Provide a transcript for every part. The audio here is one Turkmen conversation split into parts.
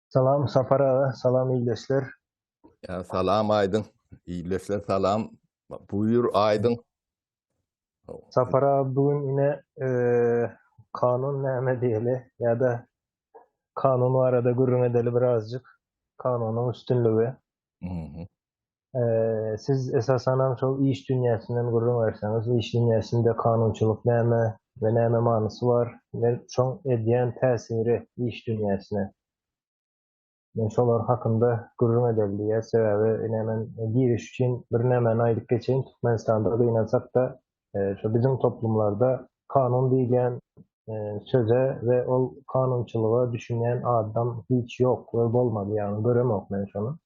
Salam Safar ağa, salam iyileşler. Ya salam Aydın. İyileşler salam. Buyur Aydın. Safar ağa bugün yine kanun näme diýeli ya da kanunu arada gürrüň edeli birazcık kanunun üstünlüğü. Hı hı. Siz esasen şol iş dünýäsinden gürrüň berseniz, iş dünýäsinde kanunçylyk näme we näme manysy bar we şoň edýän täsiri iş dünýäsine. Men şolar hakynda gürrüň edeli diýär. Sebebi hemen giriş üçin bir nämeni aýdyp geçeýin. Türkmenistanda gynansak da şu bizim toplumlarda kanun diýilen söze we ol kanunçylyga düşünýän adam hiç ýok we bolmady ýani göremok men şonu.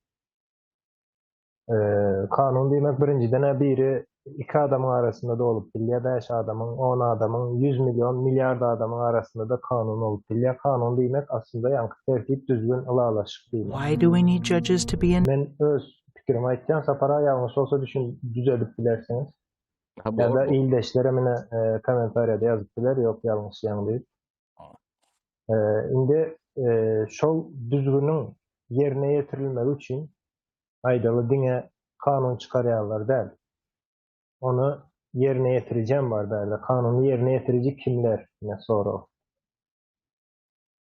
Kanun diýmek birinciden biri iki adamın arasında da olup bilýär, 5 adamın, 10 adamın, 100 milyon, milyard adamın arasında da kanun olup bilýär. Kanun diýmek aslında ýanky tertip, düzgün, ılalaşyk diýmek. Why do we need judges to be in? Men öz pikirimi aýtjam, Sapara ýalňyş bolsa düzelip bilersiňiz. Ha, Ya da doğru. iýleşlere mene kommentariýada ýazyp biler, ýok ýalňyş ýaňlyýyp. Indi şol düzgünüň yerine ýetirilmegi üçin aýdaly diňe kanun çykarýarlar däl. Onu yerine ýetirjem bar däl. Kanuny yerine ýetiriji kimler? Ine sorag.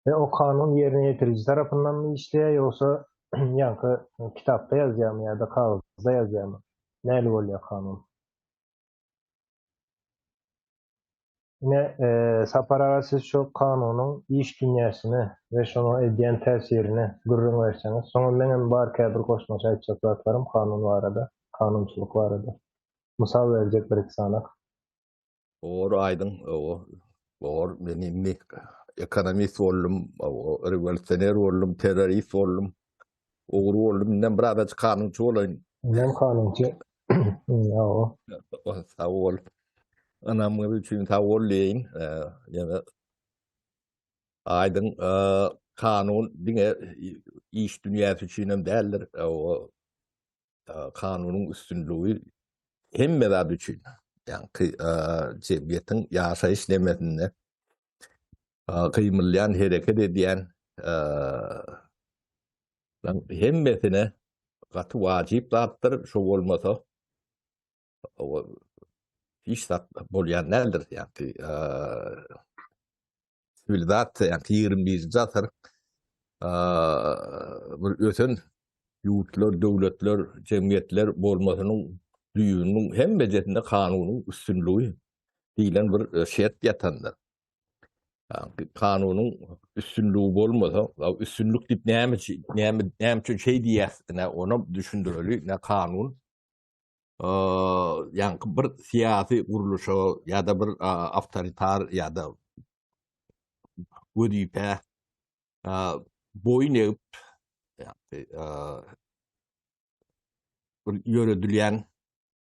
Ve o kanun yerine ýetiriji tarapyndan mı işleýär ýoksa ýanky kitapda ýazýarmy ýa-da kagazda ýazýarmy? Näli bolýar kanun? Yine Sapara siz şu kanunun iş dünýäsini ve şonuň edýän täsirini gürrüň berseňiz, soňra menem barkä bir goşmaça aýtjak zatlarym kanun barada, kanunçylyk barada. Mysal berjek bir-iki sanak. Doğru Aydın. Doğru. Benim ekonomist boldum, revolüsyoner boldum, terörist boldum, oğru boldum. Menden bir adam kanunçy bolayyn. Hem kanunçy. Ýa-o. Sağ ol. Anamyň üçin sağ ol diýin. Ýa-da Aydın kanun diňe iş dünýäsi üçinem däldir. Kanunyň üstünlügi hemme zat üçin. Ýani jemgyýetiň ýaşaýyş demesinde kıymylýan, hereket edýän hemmesine gaty wajyp zatdyr. Şo bolmasa hiç zat bolýan nädir? Ýani sivilizatsiýa, ýani 21-nji asr bir ösen ýurtlar, döwletler, jemgyýetler bolmasynyň düýünüň hemme jetinde kanunyň üstünlügi diýilen bir şert ýatandyr. Kanunyň üstünlügi bolmasa, üstünlük diýip näme üçin şey diýäsine onu düşündireli, ne kanun ýani bir siýasy guruluşa ýa-da bir awtoritar ýa-da wedipe boyun eğip yöredilýän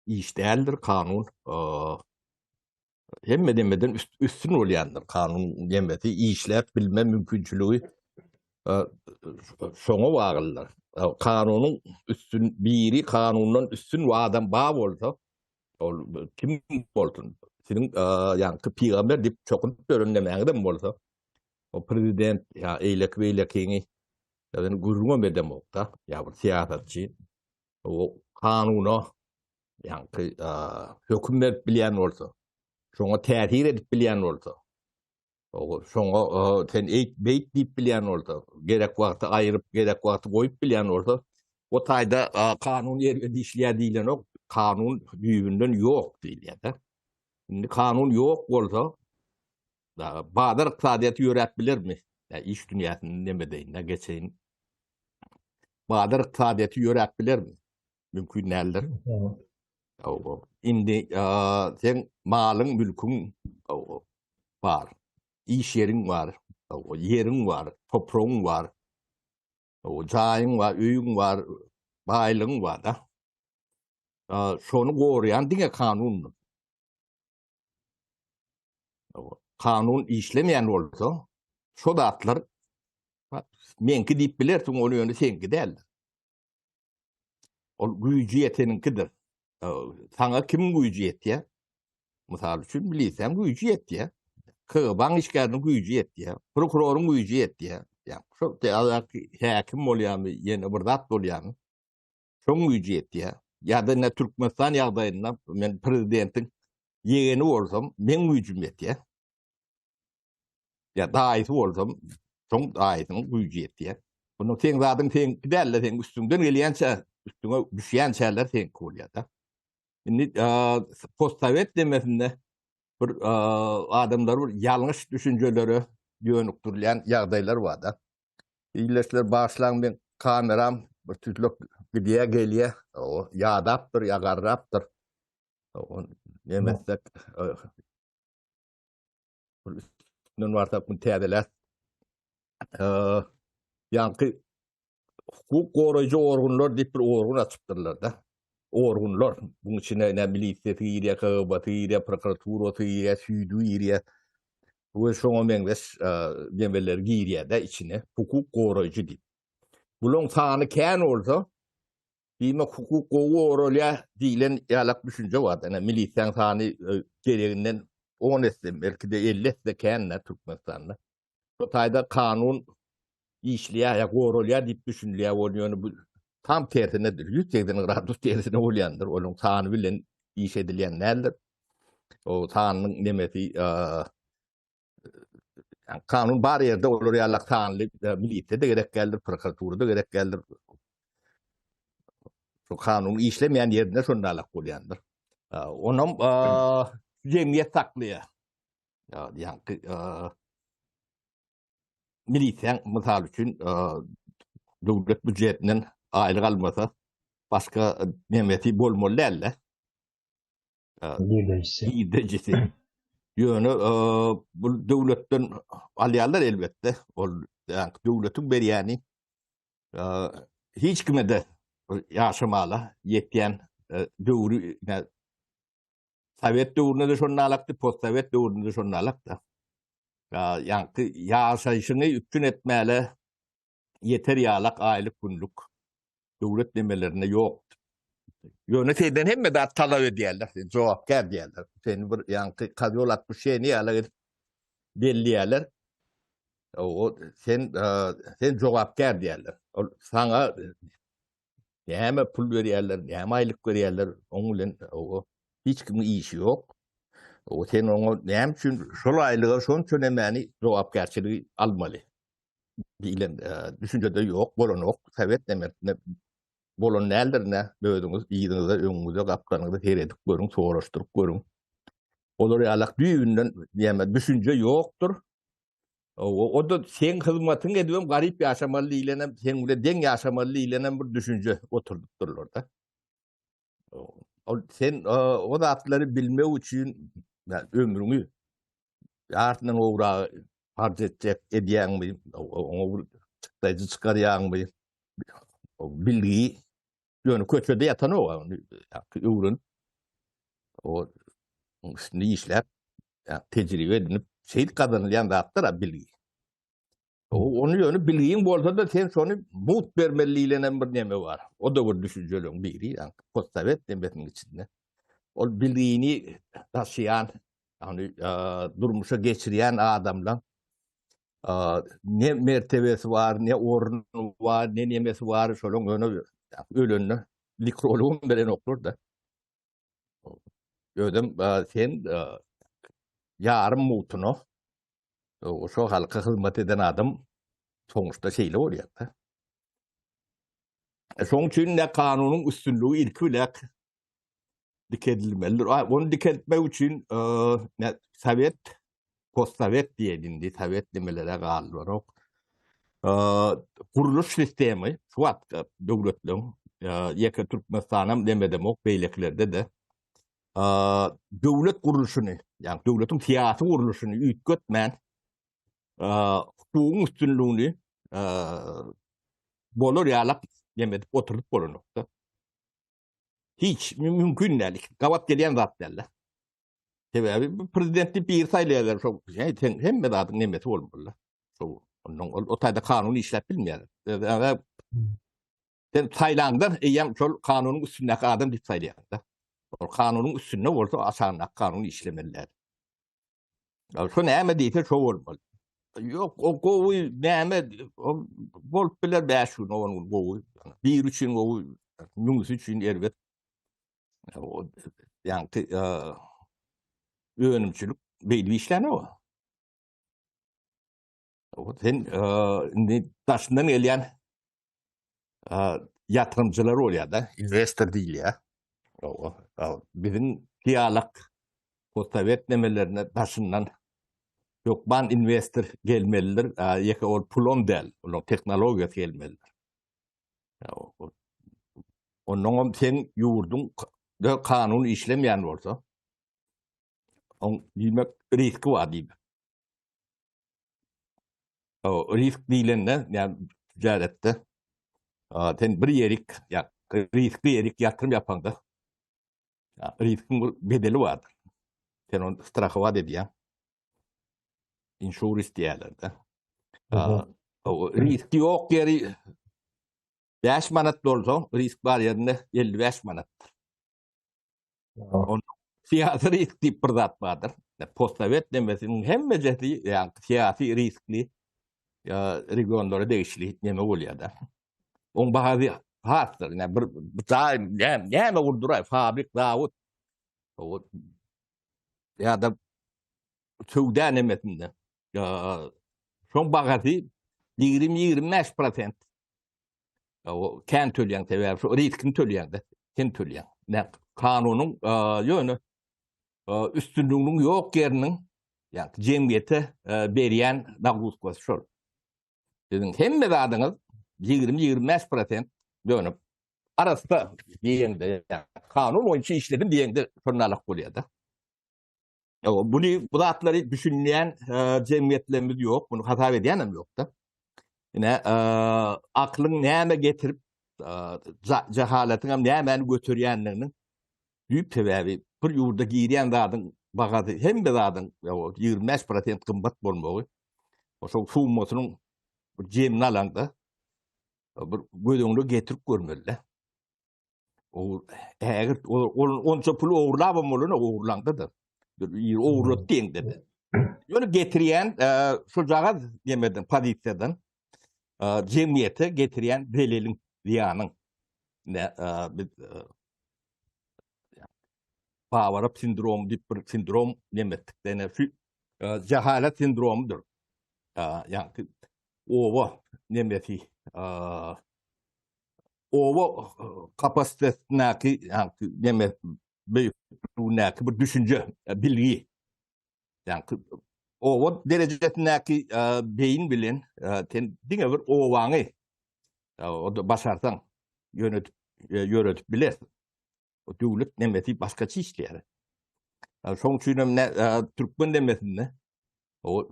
iş däldir kanun. Hemme demeden üstün bolýandyr kanun demeti işläp bilme mümkinçiligi şoňa baglydyr. Kanunyň üstün biri kanundan üstün adam ba bolsa ol kim bolsun? Seniň ýanky peýgamber diýip çokunyp görünmemäňde bolsa o prezident ýa eýleki ýa-da gurrun edemokda ýa bir siýasatçy o kanuny ýanky hökümlet bilýän bolsa, şoňa täsir edip bilýän bolsa, şoňa sen beýt diýip bilýän bolsa, gerek wagty aýryp, gerek wagty goýup bilýän bolsa, o taýda kanun ýerinde işleýär diýilen ok kanun düýbünden ýok diýilýär. Indi kanun ýok bolsa, bazı iqtisadiýaty ýöräp bilirmi? İş dünýäsinde nemedeýin, geçeýin. Bazı iqtisadiýaty ýöräp bilirmi? Mümkin nädir? Indi sen malyň, mülküň bar, iş ýeriň bar, ýeriň bar, topragyň bar, jaýyň bar, öýüň bar, baýlygyň bar da. Şonu gorýan diňe kanundur. Kanun işlemeyen olsa, şo zatlar menki diýip bilersiň, onu ýöne senki däldir. Ol güýji ýeteninkidir. Saňa kim güýji ýetýär? Mysal üçin bilýärsiň güýji ýetýär. Kybaň işgäriniň güýji ýetýär. Prokuroruň güýji ýetýär. Yani çok da hakim bolýarmy, ýene bir zat bolýarmy. Şoň güýji ýetdi. Ya da ne Türkmenistan ýagdaýynda men prezidentin ýegeni bolsam, men güýjüm ýetdi. Ya daýy bolsam, şoň daýynyň güýji ýetdi. Bunu sen zadyň sen gidälle sen üstünden gelýänçe, üstüne düşýän şäherler sen bolýar da. Indi postsovet demesinde bir adamlar bir ýalňyş düşünjeleri ýönükdirilýän ýagdaýlar bar da. İlleşler başlaň ben kameram bir tütlük gidiye gelýär, o ýadapdyr, ýagarrapdyr. O nemesek nun wartap mütädeler. Ýanky hukuk goraýjy organlar diýip bir organ açypdyrlar da. Organlar, buň içine ne milisiýa ýerýär, KGB ýerýär, prokuratura ýerýär, süýdü ýerýär. Bu şoňa meňdeş demeler girýär da içine hukuk goraýjy diýip. Bulan sany kän bolsa, diýme hukuk goralýa diýilen ýalak düşünje bar. Yani milisiýaň sany gereginden 10 etse, belki de 50 etse känne Türkmenistanda. Bu taýda kanun işliýär, ýa goralýar diýip düşünilýär bolýany bu tam tersinedir. 180 gradus tersine bolýandyr. Olaň sany bilen iş edilýän nädir? O sanyň nemesi yani kanun bar yerde olur ýalak sanly milisiýa da gerek geldir, prokuratura da gerek geldir. Şu kanun işlemeýän ýerinde şondalak bolýandyr. Onuň jemgyýet saklýar. Ýani milisiýa mysal üçin döwlet büdjetinden aýlyk almasa başga nemeti bolmaly. Girdejisi. Ýöne bu döwletden alýarlar elbetde. Ol ýani döwletiň berýäni hiç kime de ýaşamaly ýetýän döwrü Sovet döwründe de şonalakdy, postsovet döwründe de şonalakdy. Ýani ýaşaýyşyny üstün etmäli yeter ýalak aýlyk günlük döwlet demelerine ýok. Ýöne senden hemme de talap edýärler, sen jogapkär diýerler. Seni bir ýanky kazyol atmış şeýni ýaly belliýärler. O sen jogapkär diýerler. Ol saňa näme pul berýärler, näme aýlyk berýärler, oň bilen o hiç kimi işi ýok. O sen oňa näme üçin şol aýlyga şonço nämäni jogapkärçiligi almaly. Bilen düşünjede ýok, bolanok, Sovet demetine bolan nädir ne? Bödüňiz, ýygyňyza, öňüňize gapkanyňyzy seredip görüň, soraşdyryp görüň. Olar ýalak düýünden näme düşünje ýokdur. O da sen hyzmatyň edibem garyp ýaşamaly diýilenem, sen bilen deň ýaşamaly diýilenem bir düşünje oturdurlar da. Sen o zatlary bilmek üçin ömrüňi artyndan owra harj etjek edýänmi, oňa çykdaýjy çykarýanmy, bilgi ýöne köçede ýatan o, öwrün o üstünde işläp, tejribe edinip şeýle kazanylýan zatlar bilgi. Onu ýöne bilgiň bolsa da sen şonu mut bermeliligine bir neme bar. O da bir düşünjeleň biri, postsovet demetiň içinde. Ol bilgini taşıyan, yani durmuşa geçirýän adamlar ne mertebesi var, ne ornu var, ne nemesi var, şolun öňe ölenini likrolugum bilen okur da. Ödüm sen yarım mutunu şo halka hyzmat eden adam soňuşda şeýle bolýar da. Şoň üçin ne kanunyň üstünlügi ilki bilek dikedilmelidir. Onu dikeltmek üçin Sovet, postsovet diýildi, Sovet demelere galyp guruluş sistemi, şuat döwletleriň ýeke Türkmenistanam demedem ok beýleklerde de döwlet guruluşyny, ýani döwletiň siýasy guruluşyny üýtgetmän hukukyň üstünlüğini bolar ýalak demedip oturup bolanokda. Hiç mümkün nälik. Gawat gelýän zat derler. Sebebi prezidentli bir saýlaýarlar, şo hemme zatyň nemesi bolmaly. O taýda kanun işläp bilmeýär. Sen saýlandan eýem şol kanunyň üstündäki adam diýip saýlaýar da. O kanunyň üstünde bolsa aşaňda kanun işlemeliler. Şo näme diýse şo bolmaly. Yok o gowy näme o bolup biler 5 gün onun gowy. Bir üçün gowy, nümus üçün elbet. O yani öönümçülük belli işlene o. O sen taşından gelen yatırımcılar oluyor da investor değil ya. O bizim fiyalak postavet nemelerine taşından yok ban investor gelmelidir. Yeka o pulon del, o teknoloji gelmelidir. Onun sen yurdun da kanun işlemeyen olsa on bilmek riski var değil. O risk değilinde yani ticarette sen bir yerik ya riskli yerik yatırım yapan da riskin bedeli vardır. Sen onun strahı var dedi ya. Insurance diyorlar da. O riski yok yeri 5 manat olsa risk var yerine 55 manat. Onun siyasi risk deyip bir zat vardır. Postavet demesinin hem meceti yani siyasi riskli regionları değişli neme oluyor da. On bazı hastır. Yani bir daha neme vurduray fabrik Davut. O ya da Suudan nemesinde. Son bagası 20-25%. O kent tölyen tever, riskin tölyen de, kent tölyen. Ne kanunun yönü üstünlüğünün yok yerinin yani cemiyete beriyen davulskası şol. Sizin hem adınız 20-25% dönüp arasında diyende yani, kanun oyuncu işledim diyende sonralık oluyor da. Bu da atları düşünleyen cemiyetlerimiz yok. Bunu hata edenim yok da. Yine aklın näme getirip cehaletin hem näme götürýänligini büyük sebebi bir yurda giýen zadın bagasy hem de zadın 25% kımbat bolmagy. O şol suwmasynyň bir jemini alanda bir gödüňlü getirip görmeli. O eger onça pul owurlap bolany owurlandydy. Bir owurlat diýen dedi. Ýöne getirýän şu jaga demedin pozisiýadan cemiyete getiriyen delilin ziyanın ne Power-up sindromu dip bir sindrom demettik dene şu cehalet sindromudur. Yani ova nemeti ova kapasitesindeki yani nemet büyüklüğündeki bir düşünce bilgi yani o derecesindeki beyin bilen dine bir ovanı o da başarsan yönetip bilersin. O devlet nemeti başka işler. Son çünkü Türkmen demesinde o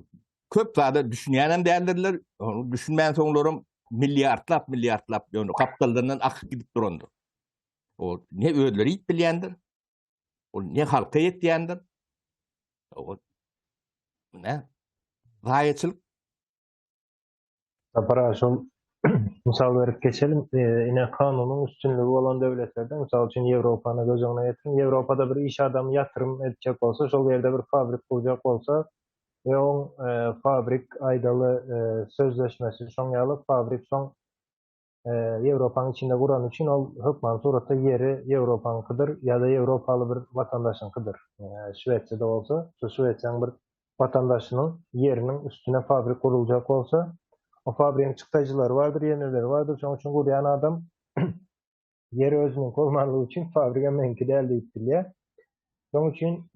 köp zada düşünýänem däldirler. Onu düşünmeyen soňlarym milyartlap yani kapitallarından akıp gidip durandy. O ne öýleri ýit bilýändir. O ne halka ýetýändir. O ne gaýetçilik. Operasyон misal verip geçelim. Yine kanunun üstünlüğü olan devletlerden, misal için Avrupa'na göz önüne getirin. Avrupa'da bir iş adamı yatırım edecek olsa, şol yerde bir fabrik kuracak olsa ve on fabrik aydalı sözleşmesi şoňalyp fabrik şoň Avrupa'nın içinde kuran için o hükman suratda yeri Avrupa'nınkydyr ya da Avrupalı bir vatandaşınkydyr. Şweçya'da olsa, şu Şweçya'nın bir vatandaşının yerinin üstüne fabrik kurulacak olsa o fabriğin çıktıcıları vardır, yenileri vardır. Onun için kuryan adam yeri özünün olmadığı için fabrika menkide elde ettiriliyor. Onun için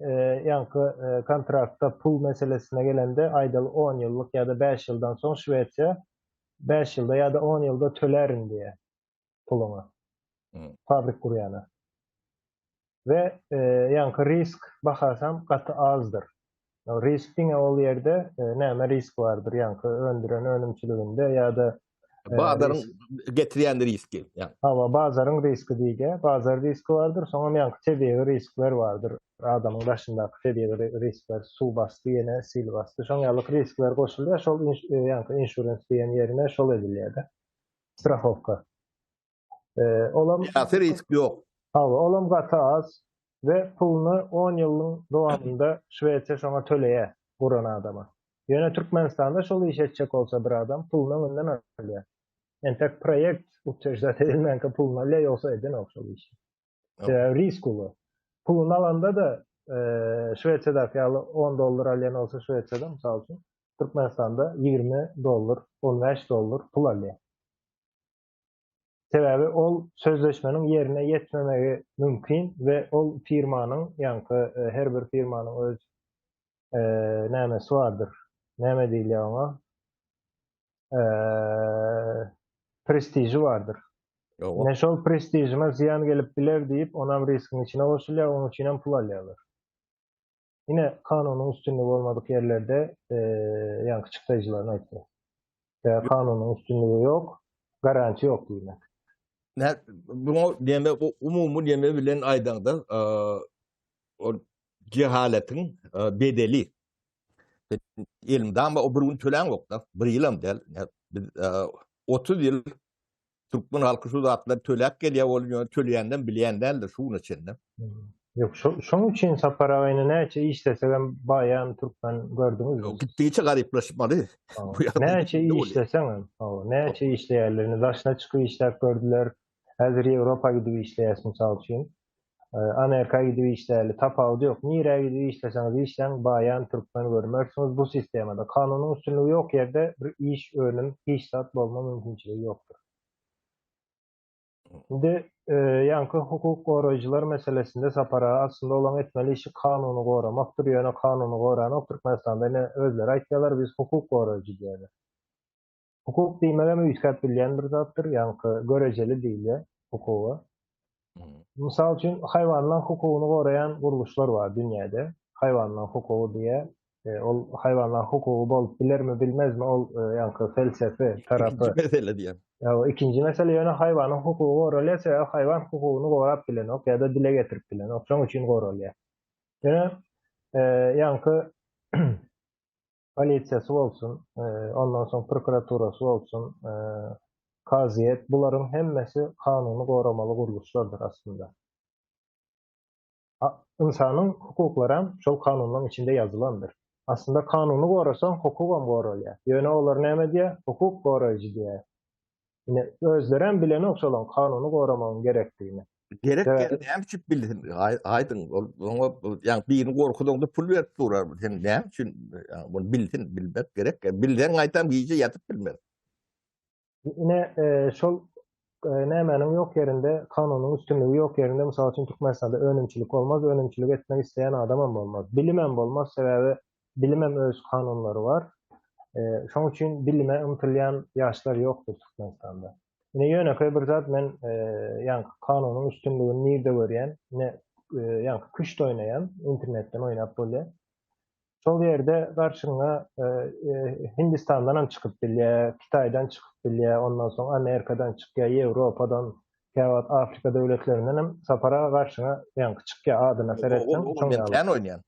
yankı kontrakta pul meselesine gelende aydalı 10 yıllık ya da 5 yıldan sonra Şveçya 5 yılda ya da 10 yılda tölerin diye pulunu. Fabrik kuryanı. Ve yankı risk bakarsam katı azdır. Riskin ol yerde näme risk vardır yankı öndüren önümçülüğünde ya da Bazarın getiriyen riski. Yani. Ama bazarın riski diýge, bazar riski vardır. Sonra yankı tebiği riskler vardır. Adamın başındaki tebiği riskler, su bastı, yine sil bastı. Şoňalyk riskler goşulýar. Şol yankı insurance diýen yerine şol edilýär. Strahowka. Olam risk yok. Olam gaty az ve pulunu 10 yılın dowamında Şweçe şoňa töleýär guran adama. Yöne Türkmenistan'da şol iş etjek olsa bir adam puluna önden alıyor. Entek proyekt uçuşda edilmenke puluna le yoksa eden okşol iş. Risk ulu. Pulunu alanda da Şveçya'da fiyalı $10 alyan olsa Şveçya'da misal üçün Türkmenistan'da $20, $15 pul alıyor. Sebebi ol sözleşmenin yerine yetmemegi mümkün ve ol firmanın yankı her bir firmanın öz nämesi vardır. Näme diýilýär ona? Prestiji vardır. Ýok. Ne şol prestijime ziyan gelip biler diýip onam riskin içine goşulýar, onuň üçinem pul alýarlar. Yine kanunun üstünlüğü olmadık yerlerde yankı çıktıcıların aýtdy. Kanunun üstünlüğü yok, garanti yok diýmek. Bu deme o umumy deme bilen aýdanda o cehaletin bedeli. Elimde ama o bir gün tölen yok da. Bir yılım del. Biz 30 yıl Türkmen halkı şu zatlar tölek geliyor oluyor. Töleyenden bileyenden de şunun içinde. Yok şoň üçin saparawyny näçe işlesem bayan Türkmen gördüňiz. O gittiği garipleşmeli. Näçe işleseň, näçe işleýärlerini daşna çykyp işläp gördüler. Häzir Ýewropa gidip işleýäs misal üçin. Amerika gidip işlerli tapawdy yok. Nire gidip işleseňiz işleň bayan Türkmen görmersiňiz. Bu sistemada kanunun üstünlüğü yok yerde bir iş önüm, işsat bolma mümkinçiligi ýokdur. Şimdi yankı hukuk goraýjylar meselesinde sapara aslında olan etmeli işi kanuny goramakdyr. Ýöne kanuny goran Türkmenistanda ne özleri aýtýarlar, biz hukuk goraýjy diýerler. Hukuk diýmegem üýtkät bilýän bir zatdyr, yankı göreceli diýilýär hukuga. Misal üçün hayvanlar hukugyny gorayan guruluşlar var dünýäde. Hayvanlar hukugy diye. Ol hayvanlar hukugy bolup bilermi bilmezmi ol yankı felsefe tarapy. İkinci mesele diýen. Ya ikinci mesele ýöne hayvanın hukugy goralýasa hayvan hukugyny gorap bilenok ýa-da dile getirip bilenok. Şoň üçin goralýar. Ýöne yankı polisiýasy bolsun, ondan soň prokuraturasy bolsun, kaziýet, bularyň hemmesi kanuny goramaly guruluşlardyr aslında. İnsanyň hukuklary şol kanunlaryň içinde ýazylandyr. Aslında kanuny gorasaň hukukam goralýar. Ýöne olar näme diýär? Hukuk goraýjy diýär. Ine özlerem bilen okşalan kanunu goramagyň gerekdigini. Gerek näme üçin bilsin? Aýdyn, ýa birini gorkudyňda pul berip durar. Sen näme üçin bunu bilsin, bilmek gerek. Bilden aýtam giýje ýatyp bilmez. Ine şol nämenin yok yerinde, kanunun üstünlüğü yok yerinde misal üçün Türkmenistan'da önümçilik olmaz, önümçilik etmek isteyen adamam olmaz. Bilimem olmaz, sebebi bilimem öz kanunları var. Şoň üçin bilime ymtylýan ýaşlar ýokdur Türkmenistan'da. Ine ýöne bir zat men ýa kanunun üstünlüğini nirde görýän, ne ýa küşt oýnayan, internetden oýnap bolýar. Şol ýerde garşyňa Hindistandan çykyp bilýär, Kitaydan çykyp bilýär, ondan soň Amerikadan çykýar, Ýewropadan, ýa-da Afrika döwletlerinden hem sapara garşyňa ýa çykýar adyna seretden Şoň oýnayan.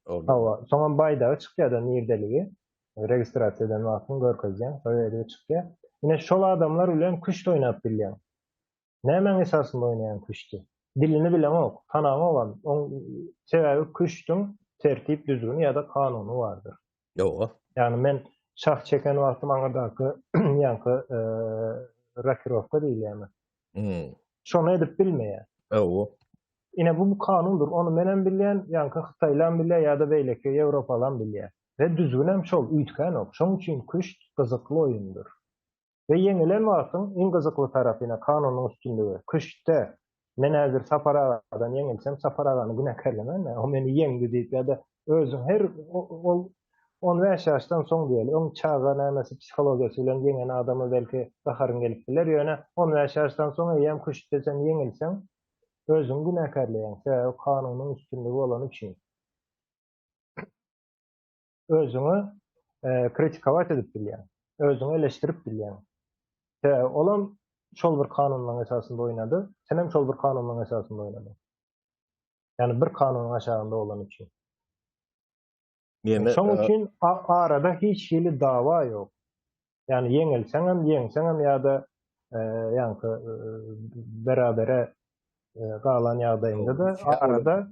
Soňam baýdagy çykýar da nirdeligi, registrasiýadan wagtyň görkezýän, öýle çykýar. Ine şol adamlar bilen küşt oýnap bilýär. Näme esasynda oýnayan küşti? Dilini bilen ok, tanagy olan. Sebebi küştüň tertip düzgün ýa-da kanuny bardyr. Ýok. Yani men şah çeken wagtym aňardaky ýankı rakirovka diýilýär. Şonu edip bilmeýär. Ýok. Ine bu kanundur. Onu menen bilýän, ýankı Hytaýlan bilýär ýa-da beýleki Ýewropalan bilýär. Ve düzgünem şol üýtgen ok. Şoň üçin küşt gyzykly oýundur. Ve yeňilen wagtyň iň gyzykly tarapyna kanunyň üstünlügi. Küştde men häzir saparagadan yeňilsem saparagany günäkerlemän, o meni yeňdi diýip ýa-da özüň her ol 15 ýaşdan soň diýeli, oň çağa nämesi psihologiýasy bilen yeňen adamy belki baharyn gelip biler, ýöne 15 ýaşdan soň ýa-da küştde sen yeňilsen özüň günäkerleýän, sebäbi kanunyň üstünlügi bolan üçin. Özüňi kritikabat edip bilýän, özüňi eleştirip bilýän. Olan şol bir kanunlaryň esasynda oýnady, sen hem şol bir kanunlaryň esasynda oýnady. Yani bir kanunun aşağında olan üçin. Şoň üçin arada hiç hili dava yok. Yani yeňilseň hem yeňseň hem ýa-da ýankı berabere galan ýagdaýynda da arada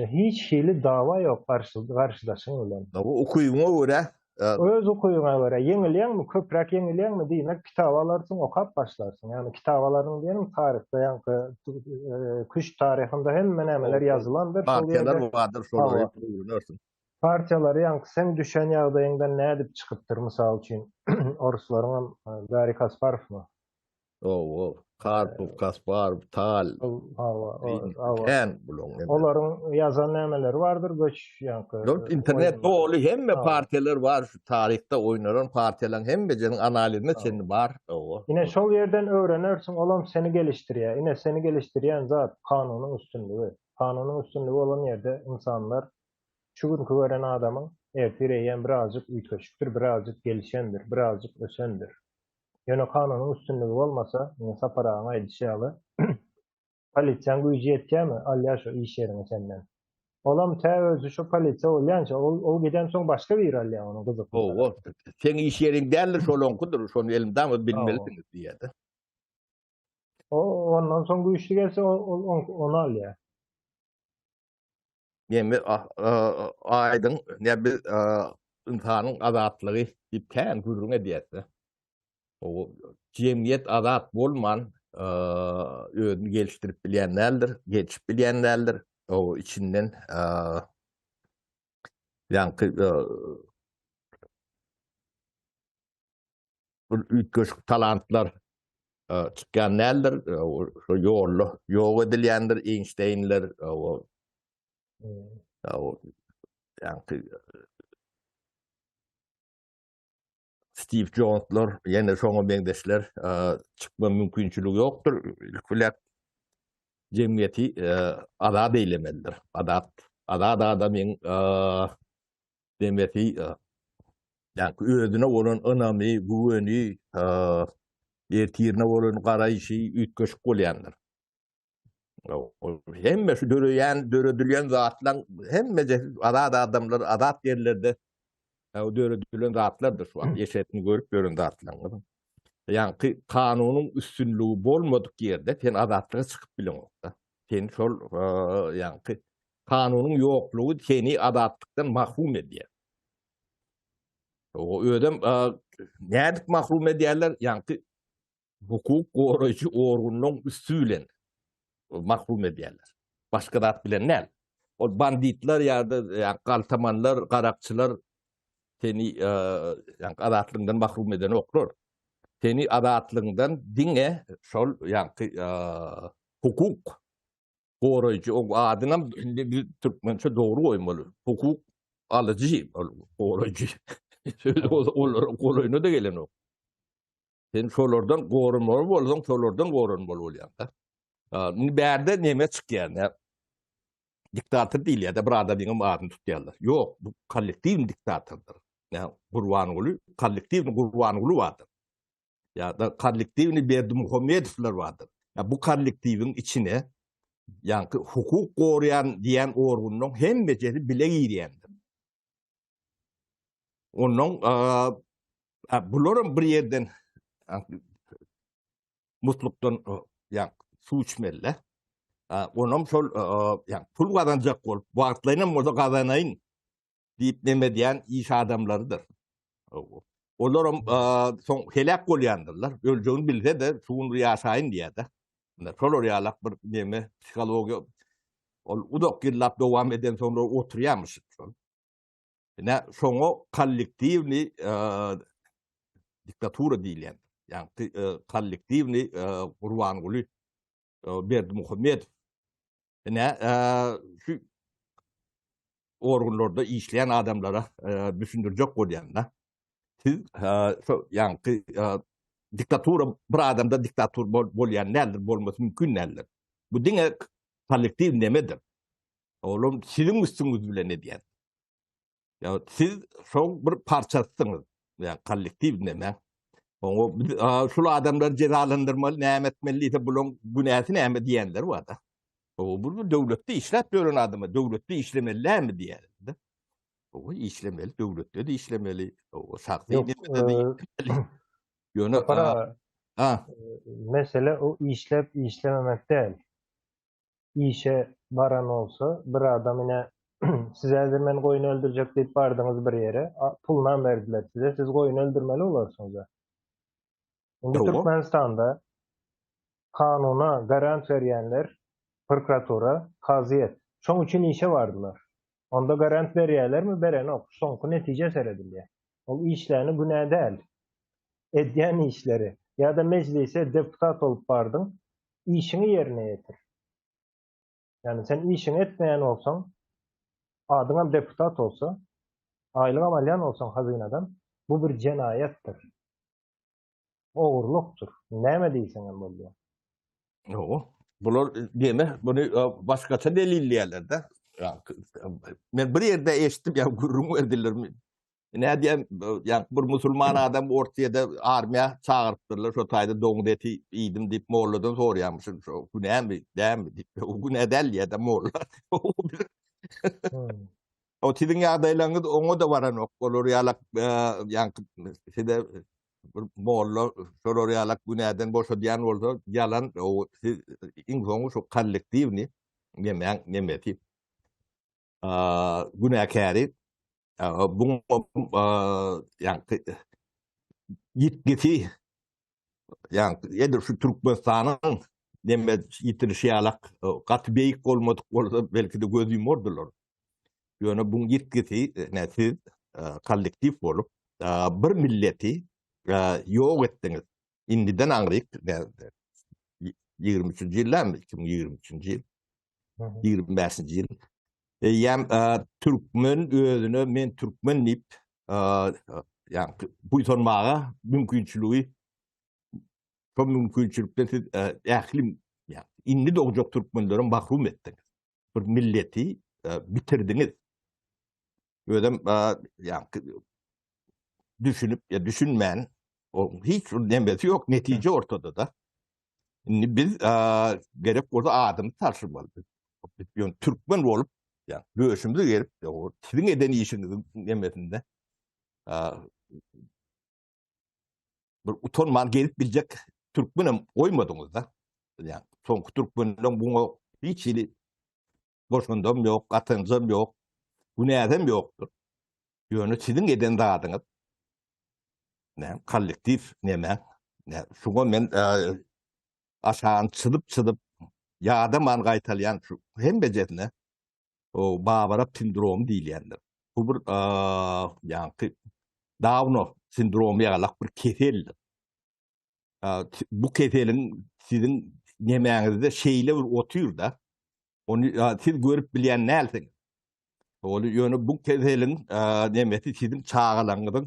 hiç hili dava yok karşıdaşyň bilen. Bu okuýuňa görä öz okuyuna göre yeňilýän mi, köprek yeňilýän mi diýmek kitap alarsın, okap başlarsın. Yani kitapalaryň diýelim tarihde ýa-ni kış tarihinde hemme nämeler ýazylandyr. Şol Partiyalar ýerde vardır, şolary öwrünersin. partiýalary ýa-ni sen düşen ýagdaýyňdan nädip çykypdyr, mysal üçin oruslarym Gary Kasparovmy. Karpov, Kasparov, Tal, bulun. Olaryň ýazan nämeleri bardyr, göç ýa-ni İnternet dolu hemme partiyalar var, şu tarihte oynanan partiyalar hemmejeniň analizine çenli bar. Ine şol ýerden öwrenersiň, olam seni gelişdirýär. Ine seni gelişdirýän zat kanunyň üstünligi. Kanunyň üstünligi bolan ýerde insanlar şu günkü gören adamyň ertireýän birazjyk üýtgeçikdir, birazjyk gelişendir, birazjyk ösendir. Ýöne kanunyň üstünligi bolmasa, saparaňa aýdýaly. Polisiýaň güýji ýetýärmi? Alýa şu iş ýerine senden. Olam täze şu polisiýa bolýança, ol giden soň başga bir alýa onuň gyzyk. Sen iş ýeriň däl şolonkudur, şonu elimden bilmelisin diýdi. Ondan soň güýçli gelse onu alýa. Ýemi aýdyň näbi insanyň azatlygy ipkän gürrüňe diýdi. O cemiyet azat bolman özünü geliştirip bilýänlerdir, geçip bilýänlerdir. O içinden üýtgeçik talantlar çykýan nädir? Şo ýol edilýändir, Einsteinler, Steve Jobs'lar, ýene şoňa beňdeşler çykma mümkinçiligi ýokdur. Ilk cemiyeti azat eylemelidir. Azat adamyň demeti özüne bolan önemi, güweni, ertirine bolan garaýşy üýtgeçik bolýandyr. Hemme şu döredilýän zatlar, hemme azat adamlar, azat ýerlerde döredilýän zatlardyr şu an. Ýeşetini görüp gören zatlar. Yani kanunyň üstünligi bolmadyk ýerde sen azatlyga çykyp bileňokda. Sen şol kanunyň ýoklugy seni azatlykdan mahrum edýär. O ödem nädip mahrum edýärler? Yani hukuk goraýjy organyň üstülen mahrum edýärler. Başga zat bilen näl? O banditler ýa-da galtamanlar, garakçylar seni azatlygdan mahrum eden oklar. Seni azatlygdan diňe şol hukuk goraýjy o adynam türkmençe dogry goýmaly. Hukuk alyjy goraýjy. Olar goraýna da gelen ok. Sen şolardan gorunmaly bolsaň, şolardan gorunmaly bolýar. Bärde näme çykýar? Diktator diýil ýa-da bir adamyň adyny tutýarlar. Ýok, bu kollektiw diktatordur. Gurbanguly, kollektiw Gurbanguly vardır. Ya da kollektivni Berdimuhamedovlar vardır. Ya bu kollektivin içine yani hukuk gorayan diýen organyň hemmejesi bile girýändir. Onuň bularym bir ýerden mutlulukdan su içmeliler. Onuň şol pul kazanjak bolup wagtlaryna bolsa kazanaýyn diýip neme diýen iş adamlarydyr. Olaram soň helak bolýandyrlar. Öljegini bilse de suwun ýaşaýyn diýär. Şolar ýalak bir neme psihologiýa ol udak ýyllap dowam eden soňra oturýarmyş. Şoňa kollektivni diktatura diýilýär. Yani kollektivni Gurbanguly Berdimuhamedov şu organlarda işleyen adamlara düşündürjek bolýanda siz diktatura bir adamda diktator bolýan nädir, bolmasy mümkin nädir? Bu diňe kollektiv nemedir? Oğlum sizin üstüňiz bilen edýär. Ya siz şoň bir parçasysyňyz. Yani kollektiv neme? Şul adamlar cezalandyrmaly, näme etmeli, bulan günäsi näme diýenler var da. Bu döwletde işläp gören adamy döwletde işlemelärmi diýär. O işlemeli, döwletde de işlemeli. O şahsy ýöne mesele o işlep işlememek değil. İşe baran olsa bir adam yine Siz eldirmen koyunu öldürecek deyip bardınız bir yere. Pullan verdiler size. Siz koyunu öldürmeli olarsınız. Şimdi Doğru. Türkmenistan'da kanuna garant verýänler prokuratura, kazyet. Şoň üçin işe bardylar. Onda garant berýärlermi? Berenok. Soňky netije seredilýär. Ol işlerini günä däl. Edýän işleri. Ya da meclise deputat olup bardyň, işini ýerine ýetir. Yani sen işini etmeýän bolsaň, adyňa deputat olsa, aýlyk amalýan bolsaň hazynadan, bu bir jenayetdir. Ogurlukdur. Näme diýseň hem bolýar. Doğru. Bular deme, bunu başkaça delilleýärler de. Ya, men bir yerde eşitdim ya gurrun verdiler mi? Ne diyeyim, yani bir musulman adam ortaya armiya çağırıptırlar, şu tayda doňuz eti ýydim diýip molladan soraýarmyşyn. Şu bu näme, näme diýip. O ne del ya da molla. O tidiň ýagdaýlaryňyz oňa da baranok. Olar ýalak yani side bir molla sorar ýalak günäden boşadýan bolsa ýalan o iň soňy şu kollektiwni näme diýip. Günäkäri bu yani yitkisi yani edir şu Türkmenistanyň näme ýitirişi ýalak gaty beýik bolmadyk bolsa belki de göz ýumurdylar. Ýöne bu yitkisi näsiz kollektiv bolup bir milleti ýok etdiňiz. Indiden aňryk 23-nji ýyldan 2023-nji ýyl 25-nji ýyl ýam türkmen özüne men türkmen diýip yani buýsanmaga mümkinçiligi şu mümkinçilikden siz ählim yani indi dogjak türkmenlere mahrum etdiňiz. Bir milleti bitirdiňiz. Ödem yani düşünüp ya düşünmän o hiç nemesi yok, netije ortada da. Şimdi biz gerek bolsa adım tarşymalydyk. Yani türkmen bolup yani göğsümüzü gelip o sizin eden işiniz nemesinde bir utanman gelip bilecek Türkmenim oymadınız da. Yani son Türkmen'den bunu hiç ili boşundum yok, atıncım yok, günahım yoktur. Yani sizin eden dağıdınız. Ne kollektif neme. Ne şuna men aşağın çıdıp yağda man gaytalyan şu hem becerine o Bavarap sindromu diýilýändir. Bu bir yani Down sindromu ýagalak bir keseldir. Bu keselin sizin nemäňizde şeýle bir otyr da. Onu siz görüp bilýän näsiň? Olu ýöne bu keselin nemesi sizin çağalaňyzyň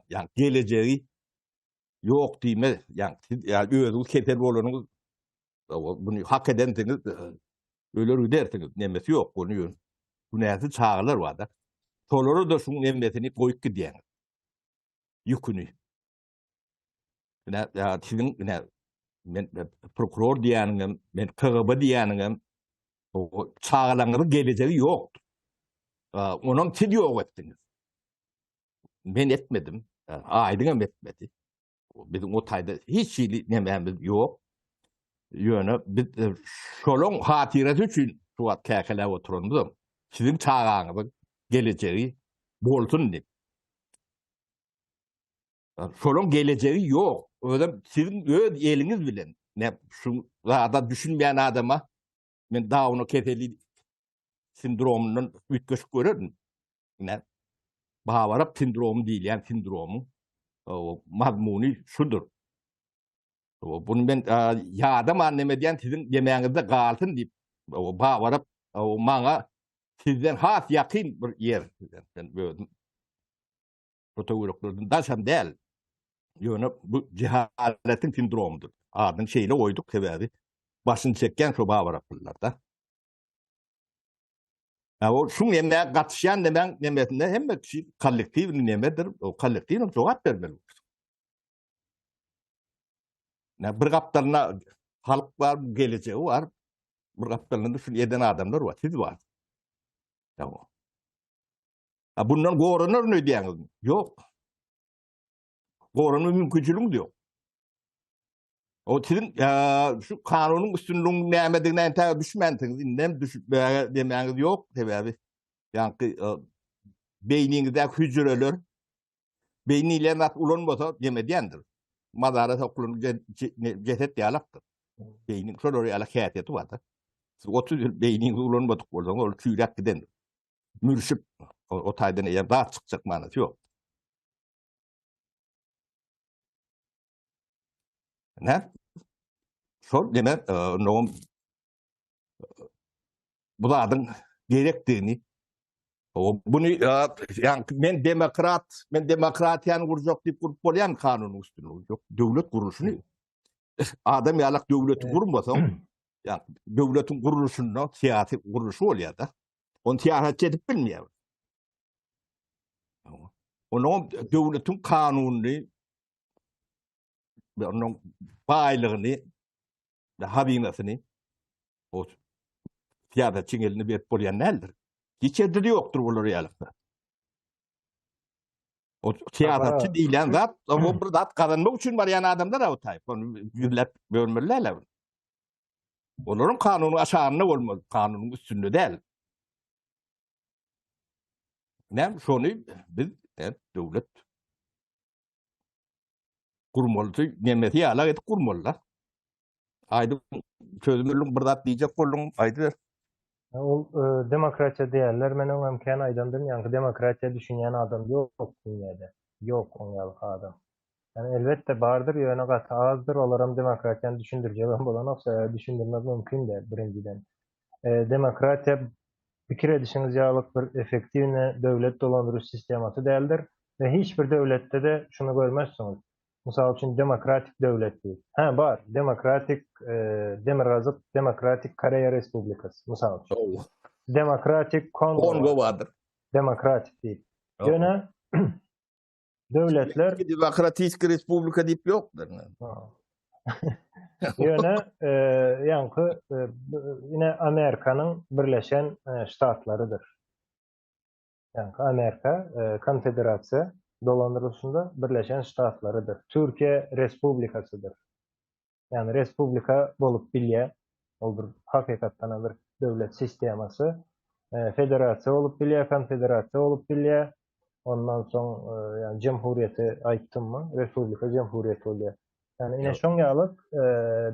yani geleceği ýok diýme. Yani siz özüňiz kesel bolanyňyz bunu hak edensiňiz öleri dersiňiz. Nemesi ýok onu ýön. Bu näse çağalar bar da. Şolary da şuň nemesini goýup gidýän. Ýüküni. Ya sizin men prokuror diýäniňem, men KGB diýäniňem o çağalaňyzyň geleceği ýok. Onuň siz ýok etdiňiz. Men etmedim. Aýdyňam etmedi. Bizim o taýda hiç nemämiz ýok. Ýöne biz şolaň hatyrasy üçin şu wagt käkelä oturandym. Sizin çağaňyzyň geleceği bolsun diýip. Şolaň geleceği ýok. Ödem sizin öz eliňiz bilen ne şu da düşünmeýän adama men Down keseli sindromundan ütgeş görürüm. Ne Bavarap sindromu diýilýän sindromu o mazmuny şudur. Bunu ben ýada manneme diýen sizin yemeğinizde galsın diýip o Bavarap o maňa sizden has ýakyn bir ýer ben böldüm. Fotoğraflardan daşam däl. Ýöne bu cehaletiň sindromudur. Adyny şeýle goýduk sebäbi başyny çekken şu Bavaraplarda. O şu nemäge gatışýan nemesinde hemme kişi kollektiv nemedir? O kollektiwne jogap bermeli. Ne bir gapdalyna halk bar, geleceği var. Bir gapdalyna şu eden adamlar var, siz var. Tamam. Bundan goranlar ne diýäňiz? Ýok. Goranyň mümkinçiligi ýok. O sizin şu kanunyň üstünlüğüne nämedigine ente düşmäntiňiz, indem düşüp demäňiz ýok sebäbi. Yani beyninizde hücreler beyniyle nat ulanmasa yemediyendir. Madara sokulun ceset yalaktır. Beynin şöyle oraya hayatiyeti vardır. 30 yıl beyniniz ulanmadık o zaman o tüyrak gidendir. Mürşip o taydan eğer daha çıkacak manası yok. Ne? Şol demek bu adın gerektiğini bunu yani men demokratiyanı kuracak deyip kurup bolyan kanunun üstüne olacak. Devlet kuruluşunu adam yalak devleti kurmasan yani devletin kuruluşundan siyasi kuruluşu oluyor da onu siyasetçi edip bilmiyor. Onun devletin kanununu ve onun baylığını ve habinasını o siyasetçinin eline verip bolyan nedir? Hiç edili yoktur bunları yalıkta. O siyasetçi değilen zat, o bir zat kazanmak için var yani adamlar o tayf. Onu millet bölmelerle. Onların kanunu aşağında olmaz. Kanunun üstünde değil. Ne? Şunu biz devlet kurmalı. Nemeti yalak et kurmalı. Aydın çözümlülük bir zat diyecek olun. Aydın. O demokratiya değerler menin imkan aydandır. Yani demokratiya düşünen adam yok dünyada. Yok onyalık adam. Yani elbette vardır yöne katı azdır. Olaram demokratiyanı düşündüreceğim olan olsa düşündürmek mümkün değil birinciden. Demokratiya fikir edişiniz yağlık bir efektivne devlet dolandırıcı sisteması değildir. Ve hiçbir devlette de şunu görmezsiniz. Misal için demokratik devlet değil. Ha var. Demokratik Demokratik Koreya Respublikası. Misal için. Demokratik Kongo vardır. Demokratik değil. Yöne devletler Demokratik Respublika deyip yoktur. yöne yankı yine Amerika'nın Birleşen Ştatlarıdır. Yani Amerika Konfederasya dolandırılışında Birleşen Ştatlarıdır. Türkiye Respublikasıdır. Yani Respublika bolup bilye olur. Hakikaten bir devlet sisteması. Federasya olup bilye, konfederasya olup bilye. Ondan sonra yani Cumhuriyeti ayttım mı? Respublika Cumhuriyeti oluyor. Yani yine şon yağlık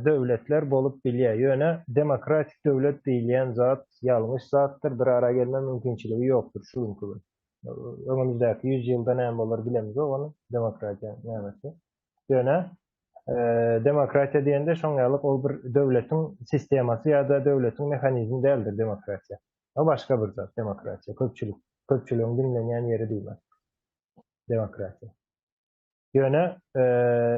devletler bolup bilye. Yöne demokratik devlet değilyen zat yanlış zattır. Bir ara gelme mümkünçülüğü yoktur. Şu ülkede. Önümüzdeki 100 yılda ne olur bilemiz o onun demokratiya nemesi. Yöne demokratiya diyende şon yağlık o bir devletin sisteması ya da devletin mekanizmi değildir demokratiya. O başka bir zat demokratiya. Köpçülüğün dinlenen yeri değil. Demokratiya. Yöne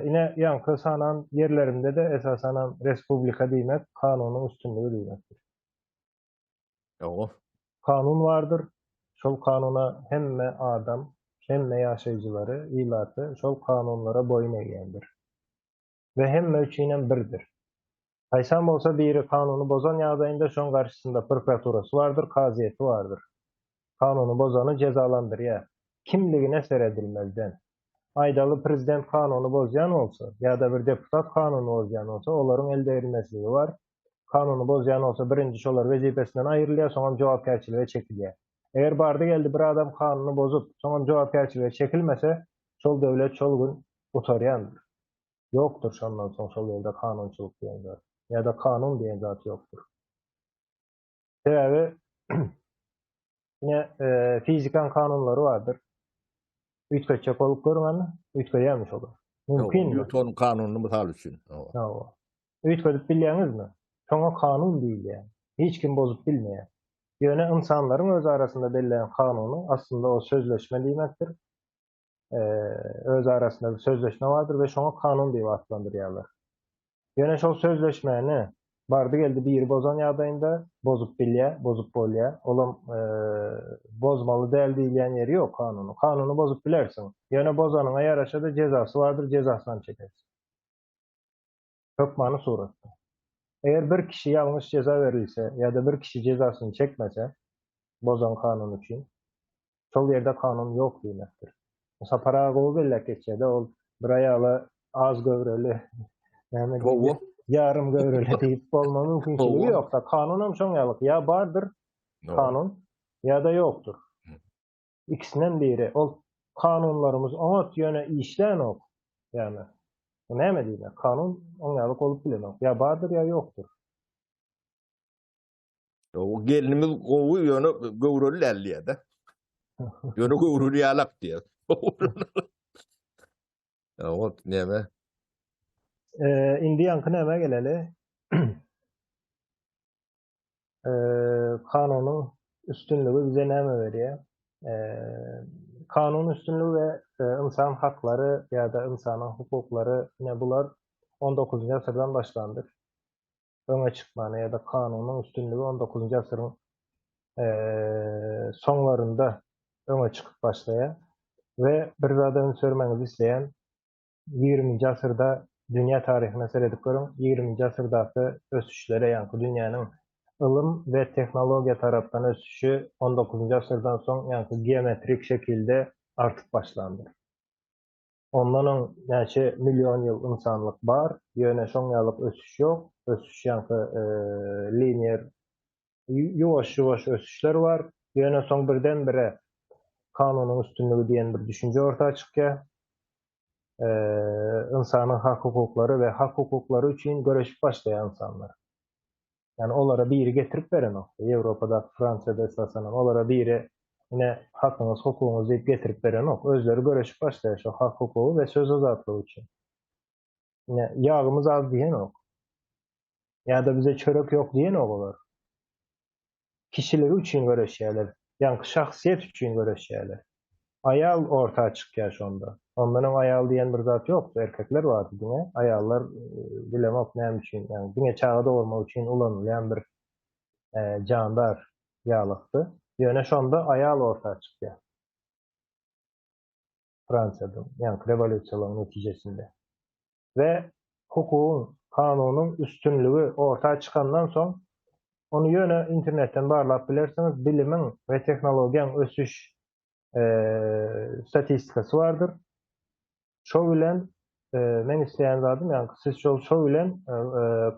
yine yankı sanan yerlerinde de esasanan respublika demek kanunun üstünlüğü demektir. Kanun vardır. Şol kanuna hemme adam, hemme yaşayıcıları, ilatı, şol kanunlara boyun eğendir. Ve hemme üçüyle birdir. Haysam olsa biri kanunu bozan yağdayında şon karşısında prokuraturası vardır, kaziyeti vardır. Kanunu bozanı cezalandır ya. Kimliğine seredilmezden. Aydalı prezident kanunu bozayan olsa ya da bir deputat kanunu bozayan olsa onların elde edilmesliği var. Kanunu bozayan olsa birinci olar vazifesinden ayrılıyor, sonra cevapkarçılığa çekiliyor. Eğer bardı geldi bir adam kanunu bozup sonra cevapkarçılığa çekilmese sol devlet çolgun utaryandır. Yoktur şondan sonra sol yolda kanunçuluk diyen zat. Ya da kanun diyen zat yoktur. Sebebi yine fizikan kanunları vardır. Ütköçecek olup görmeni, ütköyemiş olur. Mümkün mü? Newton'un kanununu misal için. Ütködüp bilýäňiz mi? Şoňa kanun diýilýär. Hiç kim bozup bilmeýär. Ýöne insanlaryň öz arasında belirlenen kanuny aslında o sözleşme diýmekdir. Öz arasında bir sözleşme vardır ve şoňa kanun diýip adlandyrýarlar. Ýöne şol sözleşmeni bardy geldi bir bozan ýagdaýynda bozup bilýär, bozup bolýar. Olam bozmaly däl diýilýän ýeri ýok kanuny. Kanuny bozup bilersiň. Ýöne bozanyňa ýaraşa da cezasy vardır, cezasyndan çekersiň. Çok many suratda. Eğer bir kişi yanlış ceza verilse ya da bir kişi cezasını çekmese bozan kanun için şol yerde kanun yok demektir. Mesela para gowy bellek geçse de ol bir ayalı az gövreli yani yarım gövreli deyip bolma mümkünçülüğü yok da kanunum şoň ýalyk ya bardır kanun ya da yoktur. İkisinden biri. O kanunlarımız ona yöne işleyen ok. Yani bu ne mi diyeyim? Kanun onyalık olup bilen ok. Ya vardır ya yoktur. O gelinimiz ovu yönü gövrülü elliye de. Yönü gövrülü yalak diye. O neme? Indi yankı neme geleli? Kanunun üstünlüğü bize neme veriyor? Kanun üstünlüğü ve insan hakları ya da insanın hukukları ne bunlar 19. asırdan başlandır. Öne çıkmanı ya da kanunun üstünlüğü 19. asırın sonlarında öne çıkıp başlaya ve bir zaten söylemenizi isteyen 20. asırda dünya tarihine seyrediklerim 20. asırdaki ösüşlere yankı dünyanın ılım ve teknoloji taraftan ösüşü 19. asırdan son yankı geometrik şekilde artık başlandı. Onların yani milyon yıl insanlık var. Yöne son yıllık ösüş yok. Ösüş yankı lineer yavaş yavaş ösüşler var. Yöne son birden-bire kanunun üstünlüğü diyen bir düşünce ortaya çıkıyor. İnsanın hak hukukları ve hak hukukları için görüşüp başlayan insanlar. Yani onlara biri getirip veren o. Avrupa'da, Fransa'da esasen onlara biri yine hakkınız, hukukunuz deyip getirip veren o. Özleri görüşüp başlayan şu hak hukuku ve söz azatlığı için. Yine yağımız az diyen o. Ya da bize çörek yok diyen olar. Kişileri için görüşüyorlar. Yani şahsiyet için görüşüyorlar. Ayal ortaya çıkıyor şu anda. Onların ayal diyen bir zat yoktu. Erkekler vardı yine. Ayallar bilemek neyim için. Yani yine çağda olmak için ulanılan bir candar yağlıktı. Yine şu anda ayal ortaya çıkıyor. Fransa'da. Yani revolüsyonun neticesinde. Ve hukukun, kanunun üstünlüğü ortaya çıkandan sonra onu yöne internetten bağlayıp bilirsiniz bilimin ve teknolojinin ösüş statistikası vardır. Şo bilen men isteyen zadım yani siz şo bilen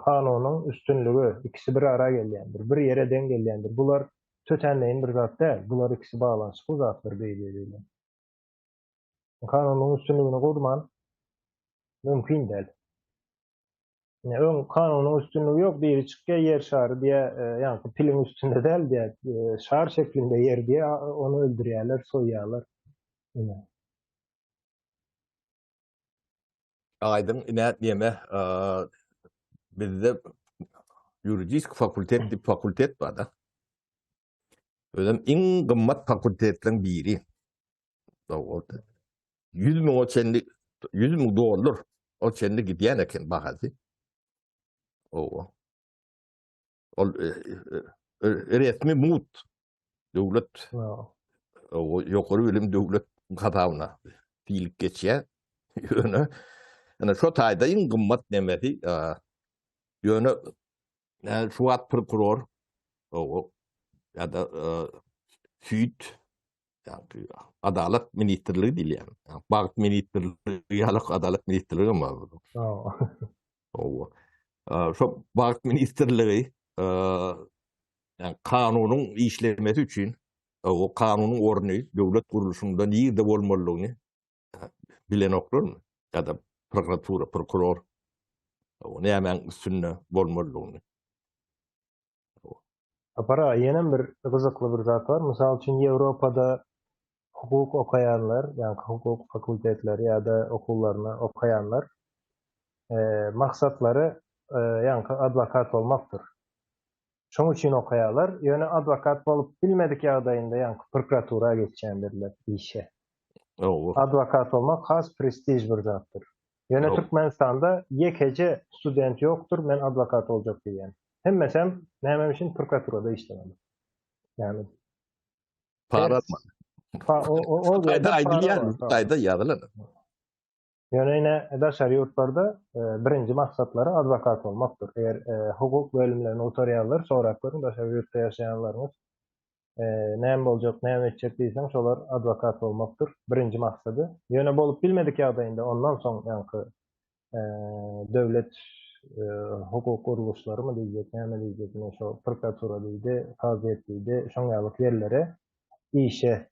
kanunun üstünlüğü ikisi bir araya gelýändir. Bir yere den gelýändir. Bular tötenleyin bir zat değil. Bular ikisi bağlanşyk zatlar beýleýär. Kanunun üstünlüğünü gurman mümkin değil. Yani kanunun üstünlüğü yok biri çıkıyor yer şarı diye yani pilin üstünde değil diye şar şeklinde yer diye onu öldürüyorlar, soyuyorlar. Yani. Aydın ne diyeme bizde juridik fakultet var da. Özüm en gımmat fakultetlerin biri. O 100 bin o çenli 100 bin dolar o çenli gidiyen eken bahası. O resmi mut devlet No. o yukarı bilim devlet katavına fiilik geçiyor. Yönü yani şu tayda en gımmat nemeti yönü yani şu at prokuror o ya da süt yani adalet ministerliği değil yani. Bağıt ministerliği yalık adalet ministerliği ama No. o şu bağıt ministerliği yani kanunun işlemesi için o kanunun ornu devlet kuruluşunda nerede olmalılığını bilen oklar mı? Ya da prokuratura, prokuror o ne hemen üstünde olmalılığını. Apara yenen bir kızıklı bir zat var. Misal için Avrupa'da hukuk okuyanlar, yani hukuk fakültetleri ya da okullarını okuyanlar maksatları yani advokat olmaktır. Şunun için okuyalar. Yani advokat olup bilmedik yağdayında yani prokuratura geçeceğindirler işe. O Advokat olmak has prestij bir zattır. Yani o Türkmenistan'da yekece student yoktur, ben advokat olacak diyen. Hem mesela hemen için prokuraturada işlemem. Yani para o Tayda yerde para aydılıyor, var. tayda yazılır. Yani yine daşarı yurtlarda birinci maksatları advokat olmaktır. Eğer hukuk bölümlerini oturuyorlar, sonrakların daşarı yurtta yaşayanlarımız neyim olacak, neyim edecek değilsen şolar advokat olmaktır. Birinci maksadı. Yöne bolup bilmedik yağdayında ondan son yankı devlet hukuk kuruluşları mı diyecek, näme diyecek, şu prokuratura diýdi, taziyet diýdi, şoňalyk yerlere işe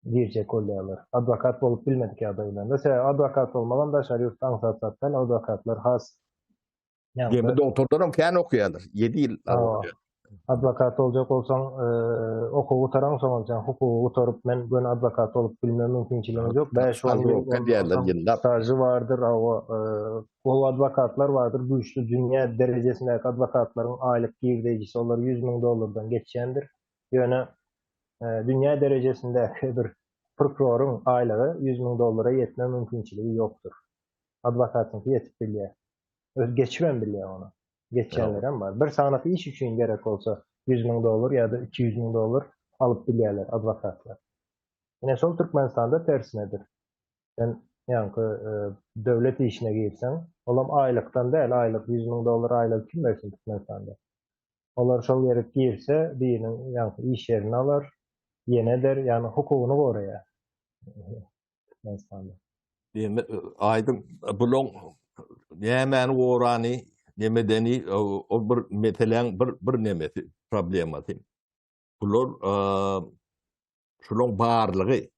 girecek bolýarlar. Advokat bolup bilmedik adamlar. Mesela advokat olmadan da şary ýurtdan satsatdan advokatlar has. Ýeme Ýa-da doktorlaram kän okuýarlar. 7 ýyl okuýar. advokat olacak bolsaň, okuwy taraň soňaçan hukuky gutaryp men bugün advokat olup bilmem mümkinçiligimiz ýok. 5-10 Stajy ýyl okuyan diýerler, ýyllap. stajy bardyr, o advokatlar bardyr. Güýçlü dünýä derejesindäki advokatlaryň aýlyk girdejisi olar $100,000 geçýändir. Ýöne dünýä derejesindäki bir prokuroryň aýlygy $100,000 ýetme mümkinçiligi ýokdur. Advokatyňky ýetip bilýär. Öz geçmem bilýär onu. Geçenlerem var. Bir sanaty iş üçin gerek olsa $100,000 ya da $200,000 alıp bilýärler advokatlar. Ine şol Türkmenistanda tersinedir. Sen döwlet işine girsen, olam aýlykdan däl, aýlyk $100,000 aýlyk kim bersin Türkmenistanda? Olar şol ýere girse, biriniň iş yerini alar, ýene der, ýani hukugyny goraýar. Türkmenistanda. Ýeme aýdym buloň nämäni gorany, nemedeni o bir meseleň bir nemesi problematy. Bular şuloň barlygy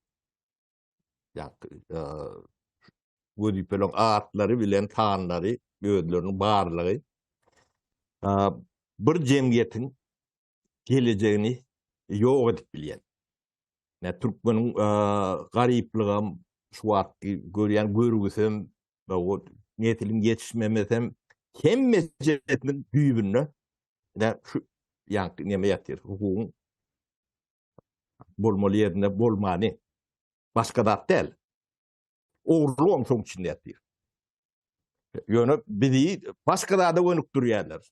bu bilen atlary bilen tanlary gözleriniň barlygy bir jemgyýetiň gelejegini ýok edip bilýän. Türkmeniň garyplygy şu wagtky görýän görgüsem o niyetilim yetişmemesem hem meselesinin büyübünü şu neme ýatdyr hukukun bolmaly ýerine bolmany başga dat däl. Oğurluğum şoň içinde ýatdyr. Ýöne bizi başga da önük durýarlar.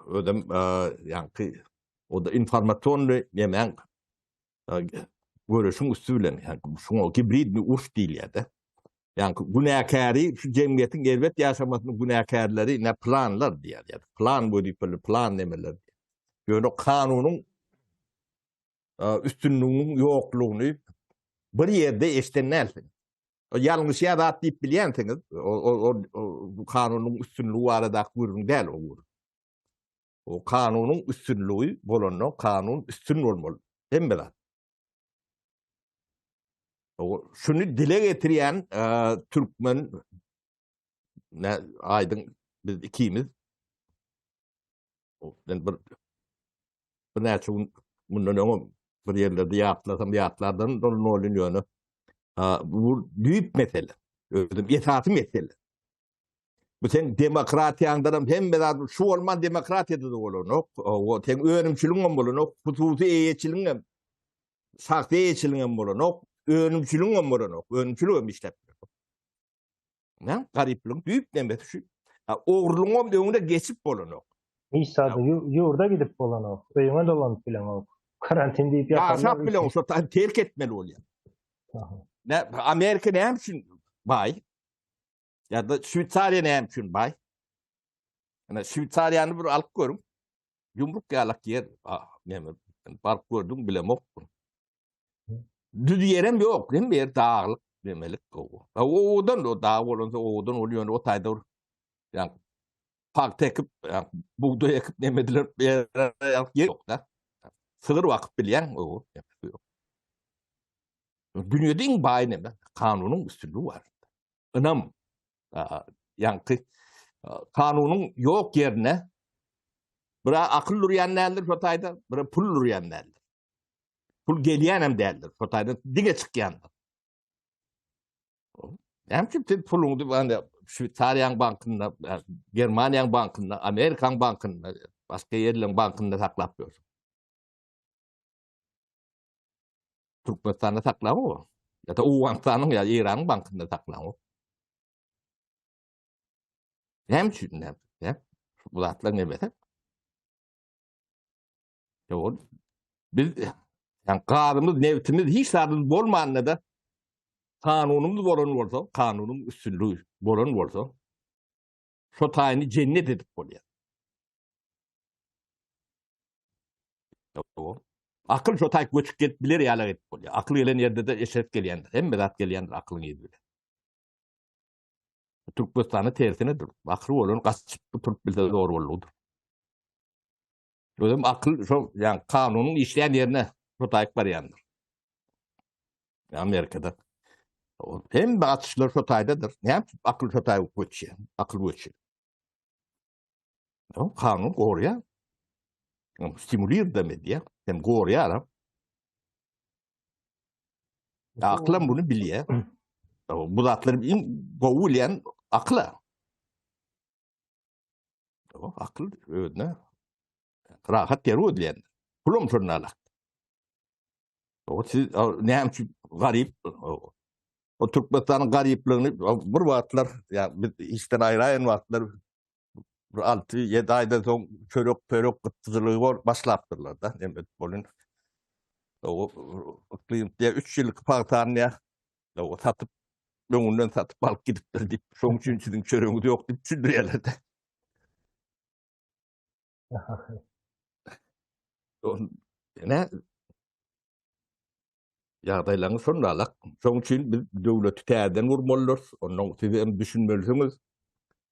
Ödem o da informasyonly nemen görüşüň üstü bilen şoňa hibrid urf diýilýär. Yani günahkari şu cemiyetiň elbet ýaşamasynyň günahkarlary ne planlar diýer. Yani plan bu diýip plan nemeler. Ýöne kanunyň üstünlüğünün ýoklugyny bir ýerde eşdenelsin. O ýalňyş ýa-da diýip bilýänsiňiz, o kanunyň üstünlüği arada gurrun däl o gur. O kanunyň üstünlüği bolany kanun üstün bolmaly. Hemme şunu dile getirýän Türkmen aýdyň biz ikimiz bir näçe mundan öňe bir ýerlerde ýatlardan nolun ýöne bu büyük mesele. Özüm ýetaty mesele. Bu sen demokratiýaňdan hem biraz şu bolman demokratiýada da bolanok, o sen öňümçiligiň bolanok, hususy eýetçiligiň sakty eýetçiligiň bolanok. Önümçülüğün bolanok, önümçülüğün işlep. Ne? Gariplik büyük demek şu. Oğurluğun öňünde geçip bolanok. İşsady ýurda gidip bolanok, öýüňe dolanyp bilenok. Karantin diýip ýatanlar. Ýaşap bilen şu terk etmeli bolýar. Ne Amerika näme üçin bay? Ya da Şwitsariýa näme üçin bay? Ana Şwitsariýany bir alyp görüň. Yumruk ýalak ýer, näme bark gördüm bilemok. Düz yerem yok, değil mi? Bir dağlık demelik o. Odan o dağ olunca odan oluyor, o tayda yani park tekip, yani buğday ekip nemediler, yer yok da. Sığır vakıf bilen o. Dünyada en bayi neme? Kanunun üstünlüğü var. Önam, yani kanunun yok yerine bira akıl luryanlardır o tayda, bira pul luryanlardır. Pul gelýän hem däldir. Şotaydan dige çykýandyr. Hem kim puluňdy banda Şwitsariýa bankynda, Germaniýa bankynda, Amerika bankynda, başga ýerleriň bankynda saklap dur. Türkmenistanda saklap o. Ya da Uwangstanyň ya İran bankynda saklap o. Hem şundan, bu zatlar ne beter? Ýok. Biz yani gadymyz, newtimiz hiç sardyz bolmanyna da kanunumuz bolan bolsa, kanunun üstünlüğü bolan bolsa, şo taýyny cennet edip bolýar. Akıl şo taýy göçüp ketip biler ýalag edip bolýar. Akıl gelen ýerde de eşerip gelýändir. Hemme zat gelýändir akylyň ýerinde. Türkmenistan'ı tersinedir. Akıl olan kaçıp bu Türk bilse doğru bolludur. Özüm akıl şu yani kanunun işleyen yerine sotayık var yandır. Amerika'da. Hem batışlar sotaydadır. Hem akıl sotayı geçiyor. Akıl geçiyor. Kanun koruya. Stimuliyor demedi ya. Hem koruya ara. Aklan bunu biliyor. Bu zatları boğulayan akla. Akıl öyle. Rahat yeri ödleyen. Kulum şunlarla. Siz ne hem garip. O Türkmenistan'ın garipliğini bir vaatlar yani biz işten ayırayan vaatlar 6-7 ayda son çörek kıtçılığı var başlattırlar da demek bolun o diye 3 yıllık partanıya o satıp önünden satıp alıp gidipler deyip şoň üçin sizin çöreğiniz yok deyip düşündürýärler de. Ne ýagdaýlaryň şondalyk. Şoň üçin biz döwleti täzeden urmalylar. Onuň siz hem düşünmelisiniz.